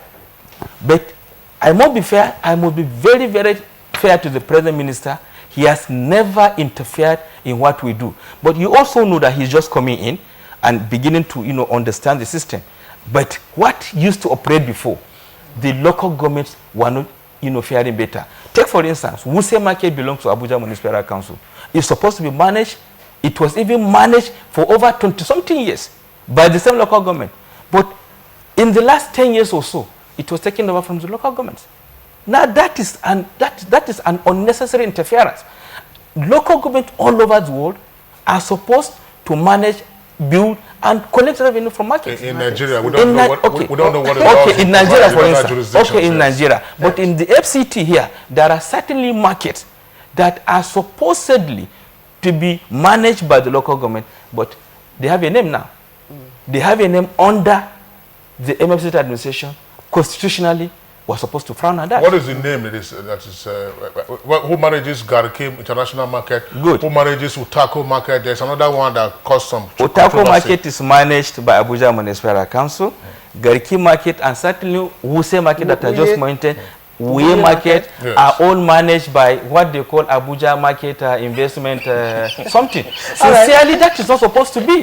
S14: but I must be fair. I must be very, very fair to the present minister. He has never interfered in what we do. But you also know that he's just coming in and beginning to, understand the system. But what used to operate before, the local governments were not, faring better. Take, for instance, Wuse Market belongs to Abuja Municipal Council. It's supposed to be managed. It was even managed for over 20-something years by the same local government. But in the last 10 years or so, it was taken over from the local governments. Now that is an unnecessary interference. Local governments all over the world are supposed to manage, build, and collect revenue from markets.
S2: In Nigeria, we don't know what it is.
S14: Okay, in Nigeria, for instance. Okay, in Nigeria. But in the FCT here, there are certainly markets that are supposedly to be managed by the local government, but they have a name now. They have a name under the MFCT administration. Constitutionally, we're supposed to frown at that.
S2: What is the name that is who manages Garikim International Market?
S14: Good.
S2: Who manages Utako Market? There's another one that caused some
S14: Utako Market is managed by Abuja Municipal Council. Garikim Market and certainly Wuse Market that I just mentioned, Uye Market are all managed by what they call Abuja Market Investment something. Sincerely, that is not supposed to be.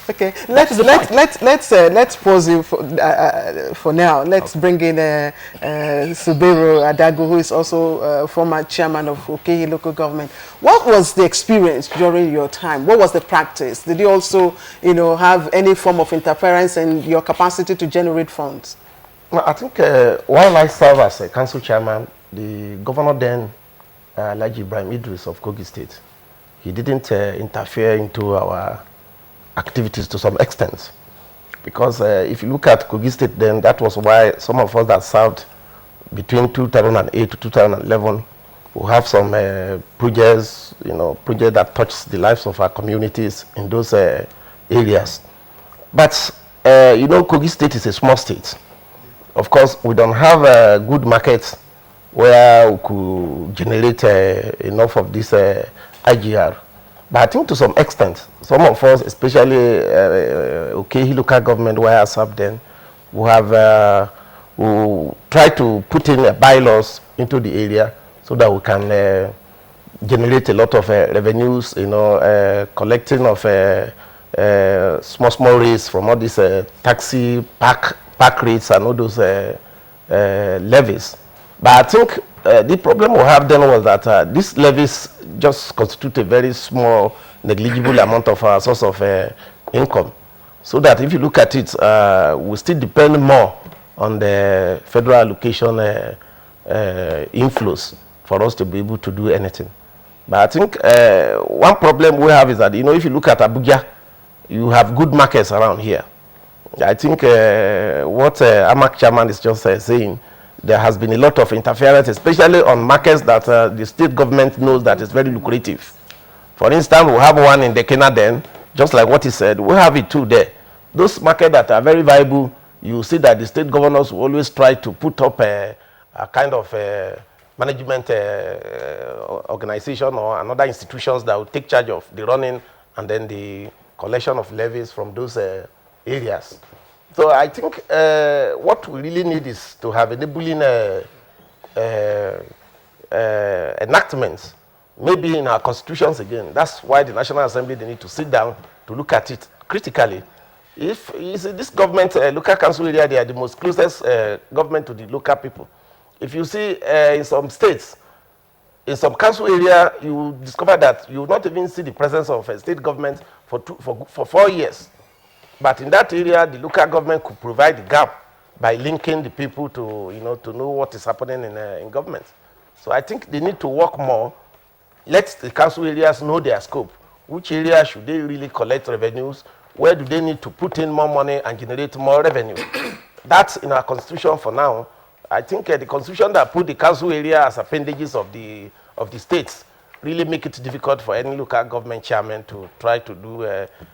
S3: Okay, let's pause you for now. Let's bring in Subiru Adagu, who is also former chairman of Okehi local government. What was the experience during your time? What was the practice? Did you also, have any form of interference in your capacity to generate funds?
S16: Well, I think while I serve as a council chairman, the governor then, Alhaji Ibrahim Idris of Kogi State, he didn't interfere into our activities to some extent. Because if you look at Kogi State then, that was why some of us that served between 2008 to 2011 will have some projects, projects that touch the lives of our communities in those areas. But, Kogi State is a small state. Of course, we don't have a good market where we could generate enough of this IGR. But I think to some extent, some of us, especially Okehi local government where I served then, we have we try to put in bylaws into the area so that we can generate a lot of revenues, collecting of small rates from all these taxi park rates and all those levies. But I think the problem we have then was that these levies just constitute a very small, negligible amount of our source of income. So that if you look at it, we still depend more on the federal allocation inflows for us to be able to do anything. But I think one problem we have is that, if you look at Abuja, you have good markets around here. I think what AMAC chairman is just saying, there has been a lot of interference, especially on markets that the state government knows that is very lucrative. For instance, we have one in the Kenya then, just like what he said, we have it too there. Those markets that are very viable, you see that the state governors will always try to put up a kind of management organization or another institutions that will take charge of the running and then the collection of levies from those areas. So I think what we really need is to have enabling enactments, maybe in our constitutions again. That's why the National Assembly, they need to sit down to look at it critically. If you see this government, local council area, they are the most closest government to the local people. If you see in some states, in some council area, you will discover that you will not even see the presence of a state government for 4 years. But in that area, the local government could provide the gap by linking the people to, to know what is happening in government. So I think they need to work more. Let the council areas know their scope. which area should they really collect revenues, where do they need to put in more money and generate more revenue. That's in our constitution for now. I think the constitution that put the council area as appendages of the states really make it difficult for any local government chairman to try to do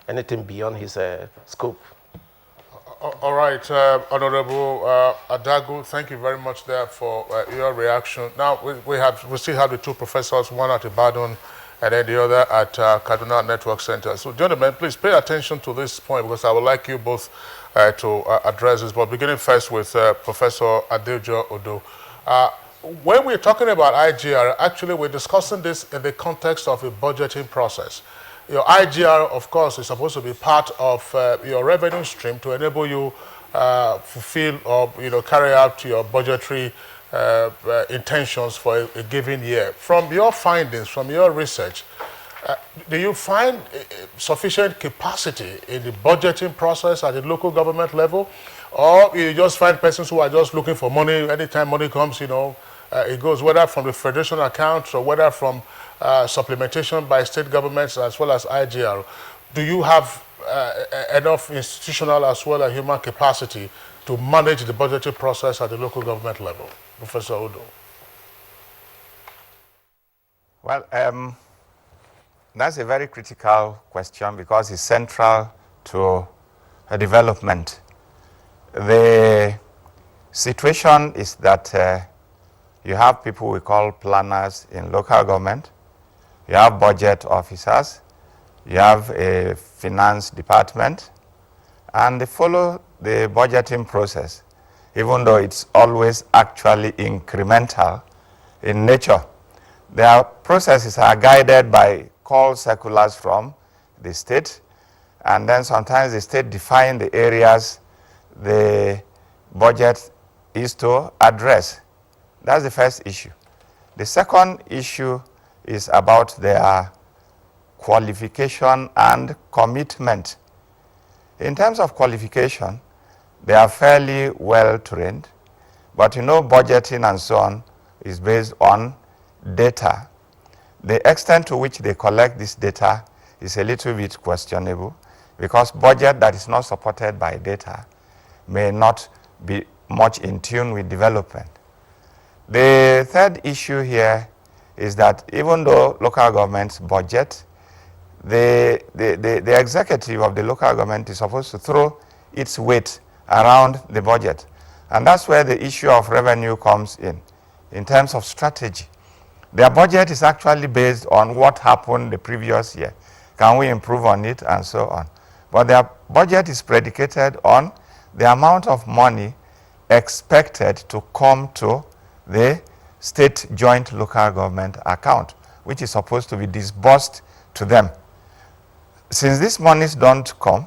S16: anything beyond his scope.
S2: All right, Honorable Adagu, thank you very much there for your reaction. Now, we still have the two professors, one at Ibadan and then the other at Kaduna Network Center. So, gentlemen, please pay attention to this point because I would like you both to address this. But beginning first with Professor Adejo Odo. When we're talking about IGR, actually we're discussing this in the context of a budgeting process. Your IGR, of course, is supposed to be part of your revenue stream to enable you fulfill or carry out your budgetary intentions for a given year. From your findings, from your research, do you find sufficient capacity in the budgeting process at the local government level, or you just find persons who are just looking for money anytime money comes? It goes whether from the federation accounts or whether from supplementation by state governments as well as IGR. Do you have enough institutional as well as human capacity to manage the budgetary process at the local government level? Professor Odo.
S15: Well, that's a very critical question because it's central to a development. The situation is that you have people we call planners in local government, you have budget officers, you have a finance department, and they follow the budgeting process, even though it's always actually incremental in nature. Their processes are guided by call circulars from the state, and then sometimes the state define the areas the budget is to address. That's the first issue. The second issue is about their qualification and commitment. In terms of qualification, they are fairly well trained, but budgeting and so on is based on data. The extent to which they collect this data is a little bit questionable because budget that is not supported by data may not be much in tune with development. The third issue here is that even though local governments budget, the executive of the local government is supposed to throw its weight around the budget. And that's where the issue of revenue comes in terms of strategy. Their budget is actually based on what happened the previous year. Can we improve on it and so on? But their budget is predicated on the amount of money expected to come to the state joint local government account, which is supposed to be disbursed to them. Since these monies don't come,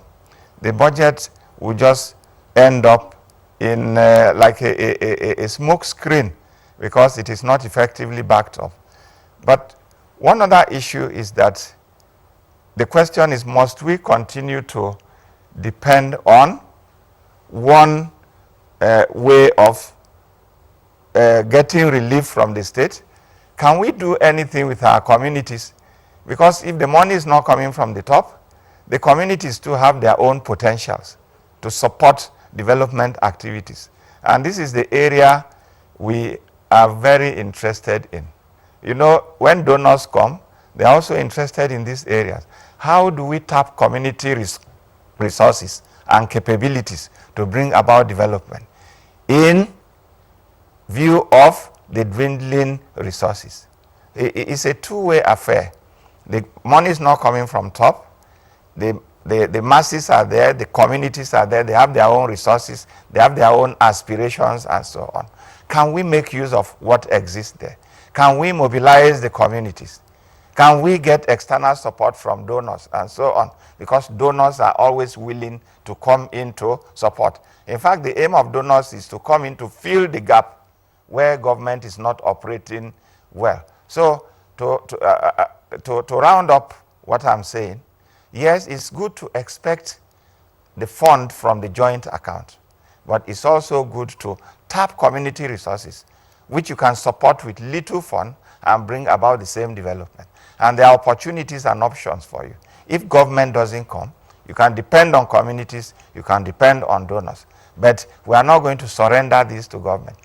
S15: the budget will just end up in like a smoke screen because it is not effectively backed up. But one other issue is that the question is, must we continue to depend on one way of getting relief from the state? Can we do anything with our communities? Because if the money is not coming from the top, the communities too have their own potentials to support development activities. And this is the area we are very interested in. When donors come, they are also interested in these areas. How do we tap community resources and capabilities to bring about development in view of the dwindling resources? It's a two-way affair. The money is not coming from top. The masses are there, the communities are there, they have their own resources, they have their own aspirations and so on. Can we make use of what exists there? Can we mobilize the communities? Can we get external support from donors and so on? Because donors are always willing to come in to support. In fact, the aim of donors is to come in to fill the gap where government is not operating well. So to round up what I'm saying, yes, it's good to expect the fund from the joint account, but it's also good to tap community resources, which you can support with little fund and bring about the same development. And there are opportunities and options for you. If government doesn't come, you can depend on communities, you can depend on donors. But we are not going to surrender this to government,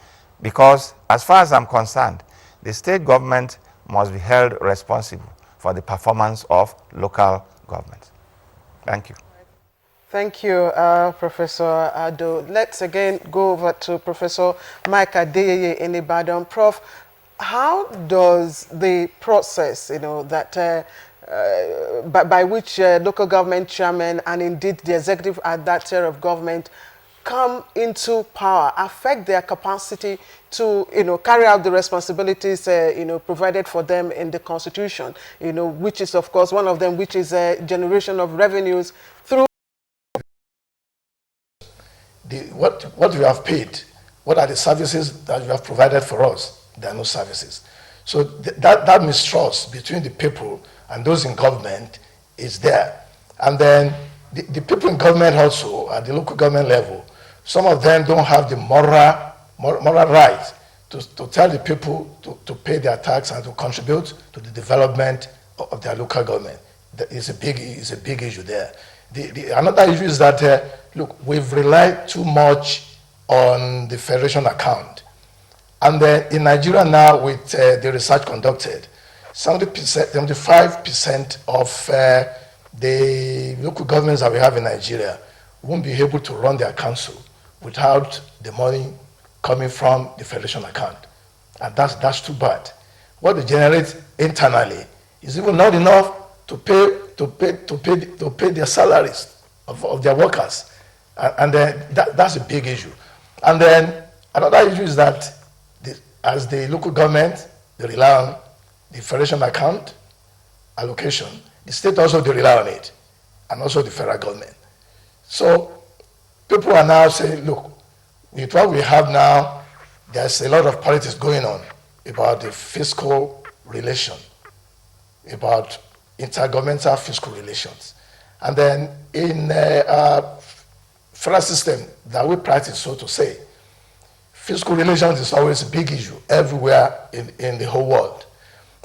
S15: because as far as I'm concerned, the state government must be held responsible for the performance of local governments. Thank you.
S3: Thank you, Professor Ado. Let's again go over to Professor Mike Adeyeye in Ibadan. Prof, how does the process, that by which local government chairmen and indeed the executive at that tier of government come into power affect their capacity to, carry out the responsibilities, provided for them in the Constitution, which is, of course, one of them, which is generation of revenues through
S17: what we have paid, what are the services that you have provided for us? There are no services. So that mistrust between the people and those in government is there. And then the people in government also, at the local government level, some of them don't have the moral right to tell the people to pay their tax and to contribute to the development of their local government. It's a big issue there. Another issue is that, look, we've relied too much on the federation account. And in Nigeria now, with the research conducted, 75% of the local governments that we have in Nigeria won't be able to run their council without the money coming from the federation account. And that's too bad. What they generate internally is even not enough to pay their salaries of their workers. And then that's a big issue. And then another issue is that as the local government, they rely on the federation account allocation, the state also they rely on it, and also the federal government. So people are now saying, look, with what we have now, there's a lot of politics going on about the fiscal relation, about intergovernmental fiscal relations. And then in our federal system that we practice, so to say, fiscal relations is always a big issue everywhere in the whole world.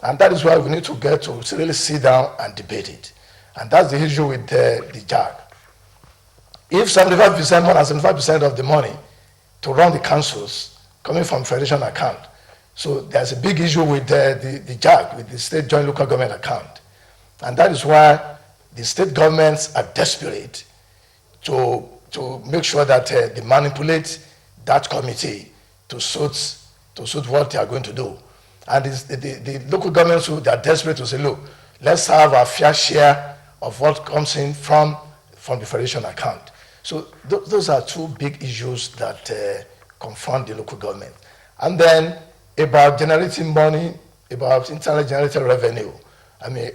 S17: And that is why we need to get to really sit down and debate it. And that's the issue with the JAG. If 75%, more than 75% of the money to run the councils coming from federation account, so there's a big issue with the JAG, with the state joint local government account. And that is why the state governments are desperate to make sure that they manipulate that committee to suit what they are going to do. And the local governments who they are desperate to say, look, let's have a fair share of what comes in from the federation account. So those are two big issues that confront the local government. And then about generating money, about internally generated revenue. I mean,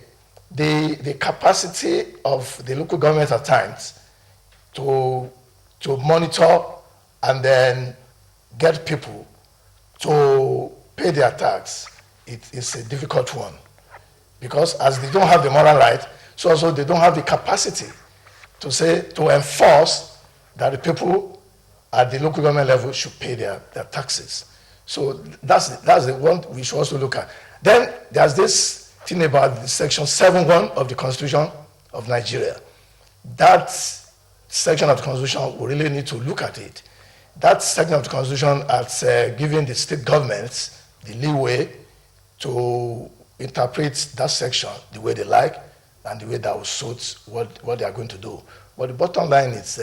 S17: the capacity of the local government at times to monitor and then get people to pay their tax, it is a difficult one. Because as they don't have the moral right, so also they don't have the capacity to enforce that the people at the local government level should pay their taxes. So that's the one we should also look at. Then there's this thing about the section 7.1 of the Constitution of Nigeria. That section of the Constitution, we really need to look at it. That section of the Constitution has given the state governments the leeway to interpret that section the way they like and the way that will suit what they are going to do. But the bottom line is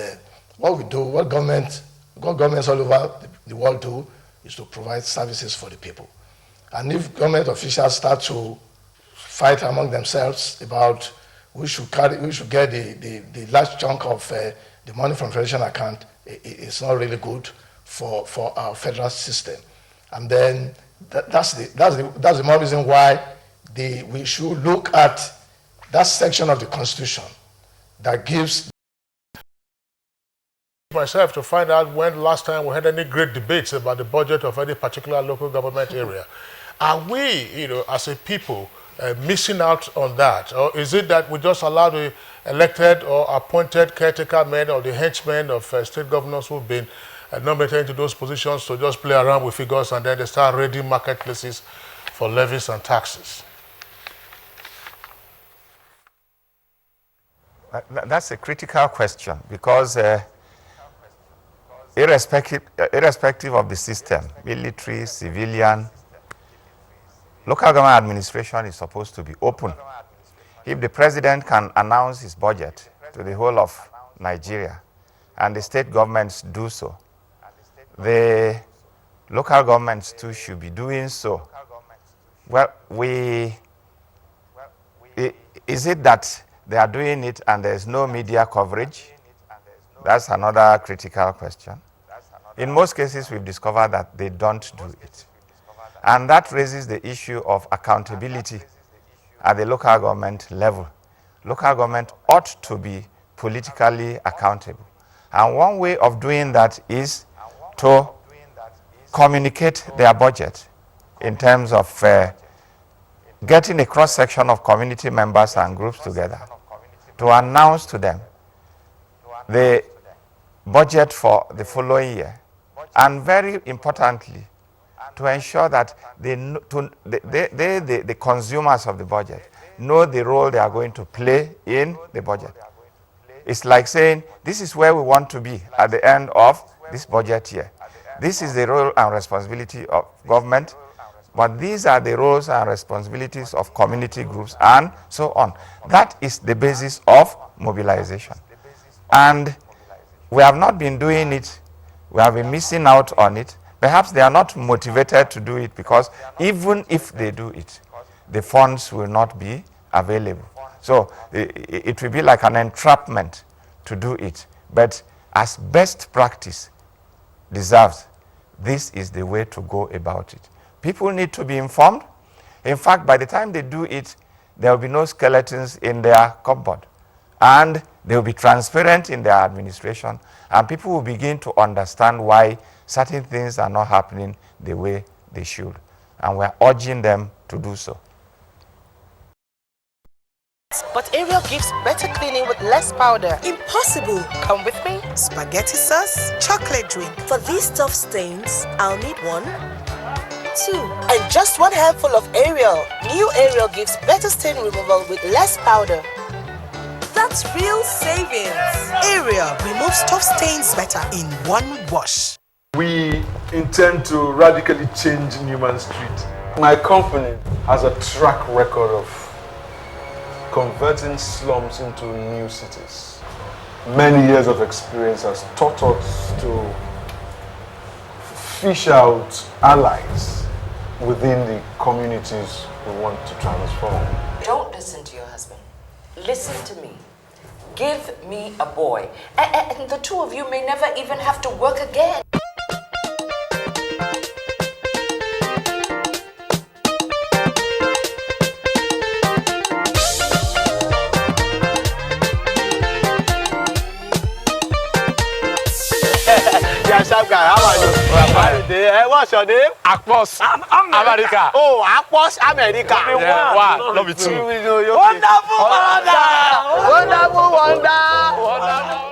S17: what we do, what governments all over the world do, is to provide services for the people. And if government officials start to fight among themselves about we should get the large chunk of the money from federation account, it's not really good for our federal system. And then that's the more reason why we should look at that section of the Constitution that gives
S2: myself to find out when last time we had any great debates about the budget of any particular local government area. Are we, as a people, missing out on that? Or is it that we just allow the elected or appointed caretaker men or the henchmen of state governors who've been nominated into those positions to just play around with figures and then they start raiding marketplaces for levies and taxes?
S15: That's a critical question because irrespective of the system, military, civilian, local government administration is supposed to be open. If the president can announce his budget to the whole of Nigeria and the state governments do so, the local governments too should be doing so. Well, is it that they are doing it and there is no media coverage? That's another critical question. In most cases, we've discovered that they don't do it. And that raises the issue of accountability at the local government level. Local government ought to be politically accountable. And one way of doing that is to communicate their budget in terms of getting a cross-section of community members and groups together to announce to them the budget for the following year, and very importantly, to ensure that the consumers of the budget know the role they are going to play in the budget. It's like saying, this is where we want to be at the end of this budget year. This is the role and responsibility of government, but these are the roles and responsibilities of community groups and so on. That is the basis of mobilization. And we have not been doing it. We have been missing out on it. Perhaps they are not motivated to do it because even if they do it, the funds will not be available. So it will be like an entrapment to do it. But as best practice deserves, this is the way to go about it. People need to be informed. In fact, by the time they do it, there will be no skeletons in their cupboard. And they will be transparent in their administration. And people will begin to understand why certain things are not happening the way they should. And we're urging them to do so.
S18: But Ariel gives better cleaning with less powder.
S19: Impossible!
S18: Come with me.
S19: Spaghetti sauce, chocolate drink.
S20: For these tough stains, I'll need 1, 2.
S18: And just 1 handful of Ariel. New Ariel gives better stain removal with less powder.
S19: That's real savings. Ariel removes tough stains better in 1 wash.
S21: We intend to radically change Newman Street. My company has a track record of converting slums into new cities. Many years of experience has taught us to fish out allies within the communities we want to transform.
S22: Don't listen to your husband. Listen to me. Give me a boy. And the two of you may never even have to work again.
S23: Yeah, sharp guy, how are you? What's your name?
S24: Akpos. America.
S23: Oh, Akpos, America.
S24: Yeah, one. Love you too.
S23: Wonderful wonder! Wonderful wonder!
S24: Wonderful.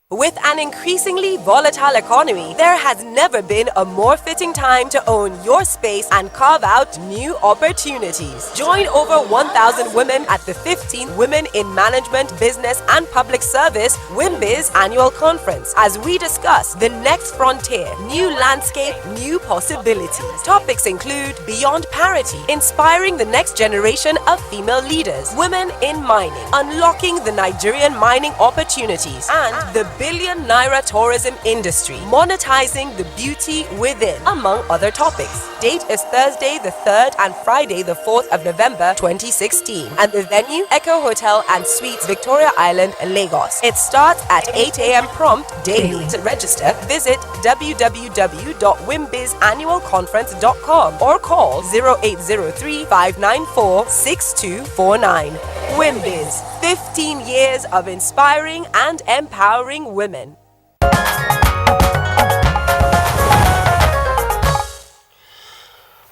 S25: With an increasingly volatile economy, there has never been a more fitting time to own your space and carve out new opportunities. Join over 1,000 women at the 15th Women in Management, Business and Public Service WIMBIZ Annual Conference as we discuss the next frontier, new landscape, new possibilities. Topics include beyond parity, inspiring the next generation of female leaders, women in mining, unlocking the Nigerian mining opportunities, and the billion naira tourism industry, monetizing the beauty within, among other topics. Date is Thursday the 3rd and Friday the 4th of November 2016. And the venue, Echo Hotel and Suites, Victoria Island, Lagos. It starts at 8 a.m. prompt daily. To register, visit www.wimbizannualconference.com or call 0803-594-6249. WIMBIZ, 15 years of inspiring and empowering women.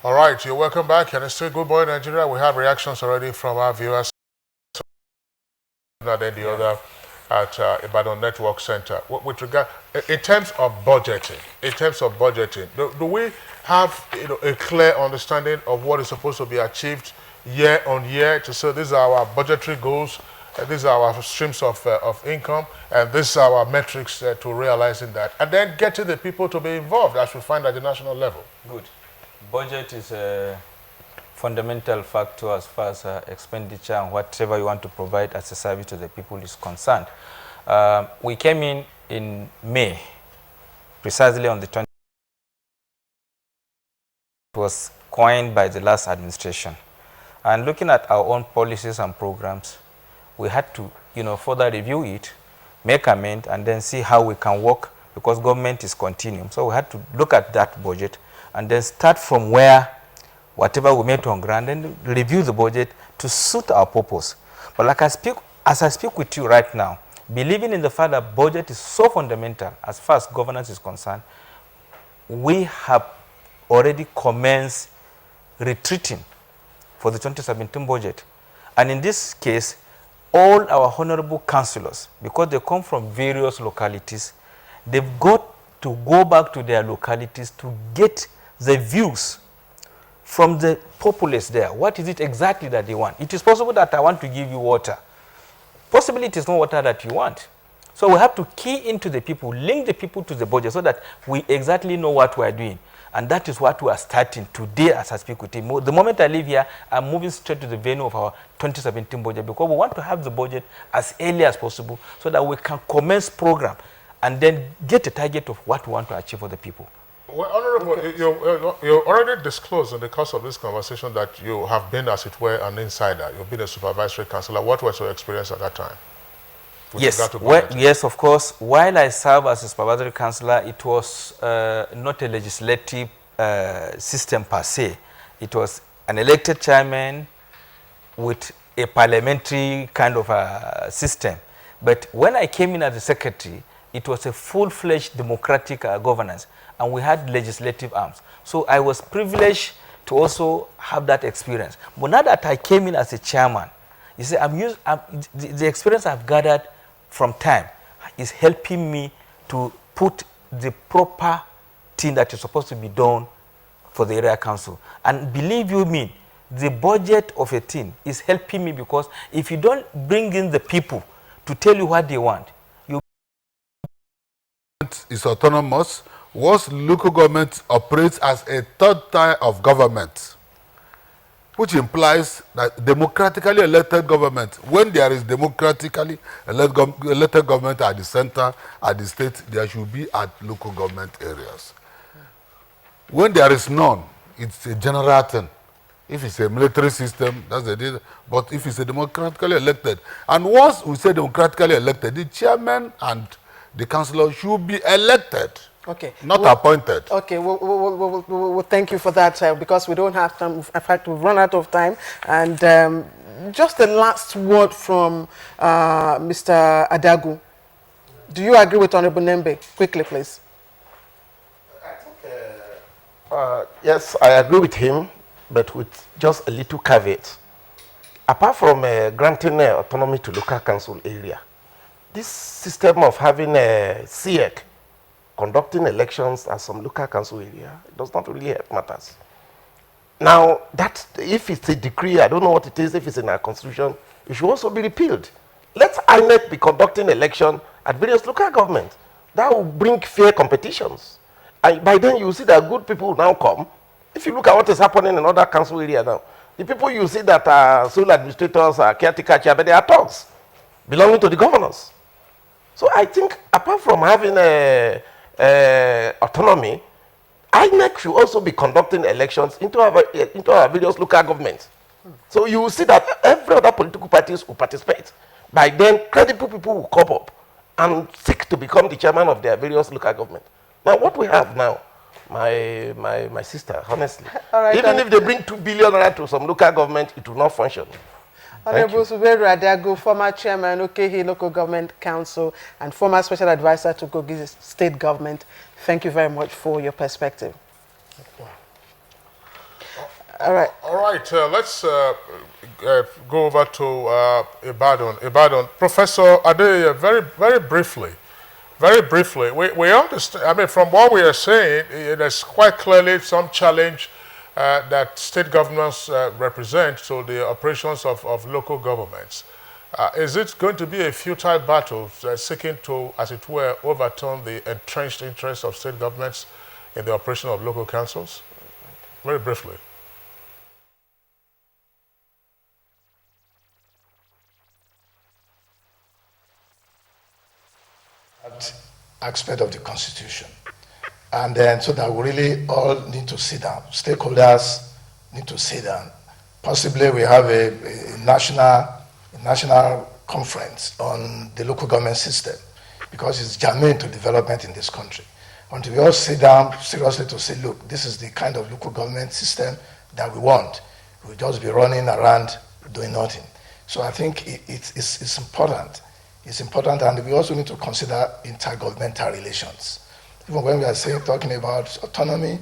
S2: All right, you're welcome back, and it's still Good Boy Nigeria. We have reactions already from our viewers. Not any other at Ibadan Network Center. With regard, in terms of budgeting, do we have a clear understanding of what is supposed to be achieved year on year to say these are our budgetary goals, these are our streams of income, and these are our metrics to realizing that, and then getting the people to be involved as we find at the national level?
S14: Good. Budget is a fundamental factor as far as expenditure and whatever you want to provide as a service to the people is concerned. We came in May, precisely on the 20th. It was coined by the last administration. And looking at our own policies and programs, we had to, further review it, make amend, and then see how we can work, because government is continuing. So we had to look at that budget and then start from where whatever we made on ground and review the budget to suit our purpose. But as I speak with you right now, believing in the fact that budget is so fundamental as far as governance is concerned, we have already commenced retreating for the 2017 budget. And in this case, all our honorable councillors, because they come from various localities, they've got to go back to their localities to get the views from the populace there. What is it exactly that they want? It is possible that I want to give you water. Possibly it is not water that you want. So we have to key into the people, link the people to the budget so that we exactly know what we are doing. And that is what we are starting today as I speak with you. The moment I leave here, I'm moving straight to the venue of our 2017 budget, because we want to have the budget as early as possible so that we can commence program and then get a target of what we want to achieve for the people.
S2: Well, Honorable, you already disclosed in the course of this conversation that you have been, as it were, an insider. You've been a supervisory councillor. What was your experience at that time?
S14: Yes, of course. While I served as a supervisory councillor, it was not a legislative system per se. It was an elected chairman with a parliamentary kind of a system. But when I came in as a secretary, it was a full-fledged democratic governance, and we had legislative arms. So I was privileged to also have that experience. But now that I came in as a chairman, you see, the experience I've gathered from time is helping me to put the proper thing that is supposed to be done for the area council. And believe you me, the budget of a team is helping me, because if you don't bring in the people to tell you what they want,
S13: is autonomous. Once local government operates as a third tier of government, which implies that democratically elected government, when there is democratically elected government at the center, at the state, there should be at local government areas. When there is none, it's a general thing. If it's a military system, that's the deal. But if it's a democratically elected, and once we say democratically elected, the chairman and the councillor should be elected.
S3: Okay.
S13: Not appointed.
S3: Okay, we'll thank you for that, because we don't have time. In fact, we've run out of time. And just the last word from Mr. Adagu. Do you agree with Honorable Nembe? Quickly, please.
S16: Yes, I agree with him, but with just a little caveat. Apart from granting autonomy to local council area, this system of having a CIEC conducting elections at some local council area does not really help matters. Now, that if it's a decree, I don't know what it is, if it's in our constitution, it should also be repealed. Let INEC be conducting election at various local governments. That will bring fair competitions. And by then you see that good people will now come. If you look at what is happening in other council areas now, the people you see that are sole administrators, are caretaker chair, but they are thugs belonging to the governors. So I think apart from having autonomy, INEC should also be conducting elections into our various local governments. So you will see that every other political parties will participate. By then, credible people will come up and seek to become the chairman of their various local governments. Now, what we have now, my sister, honestly, right, even if they bring 2 billion to some local government, it will not function.
S3: Honorable Suberu Adagu, former chairman, Okehi Local Government Council, and former special advisor to Kogi State Government, thank you very much for your perspective. All right.
S2: All right. Let's go over to Ibadan. Ibadan, Professor Adeyeye, very briefly. Very briefly, we understand, I mean, from what we are saying, there's quite clearly some challenge that state governments represent to the operations of local governments. Is it going to be a futile battle seeking to, as it were, overturn the entrenched interests of state governments in the operation of local councils? Very briefly.
S17: Aspect of the Constitution. And then so that we really all need to sit down. Stakeholders need to sit down. Possibly we have a national conference on the local government system because it's germane to development in this country. Until we all sit down seriously to say, look, this is the kind of local government system that we want. We'll just be running around doing nothing. So I think it's important. It's important, and we also need to consider intergovernmental relations. Even when we are talking about autonomy,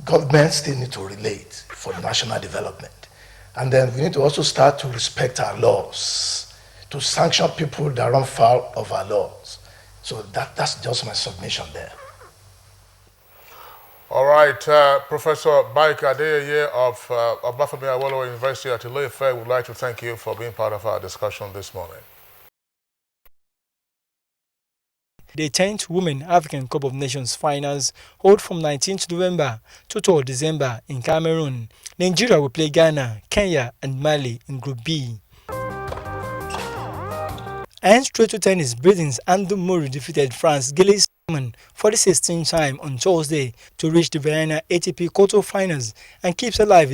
S17: governments still need to relate for national development. And then we need to also start to respect our laws, to sanction people that run foul of our laws. So that's just my submission there.
S2: All right, Professor Baik Adeyeye of Obafemi Awolowo University at Ile-Ife, would like to thank you for being part of our discussion this morning.
S1: The 10th Women African Cup of Nations finals hold from 19th November to 3rd December in Cameroon. Nigeria will play Ghana, Kenya and Mali in Group B. And straight to tennis, Britain's Andrew Murray defeated France Gilles Simon for the 16th time on Thursday to reach the Vienna ATP quarter-finals and keeps alive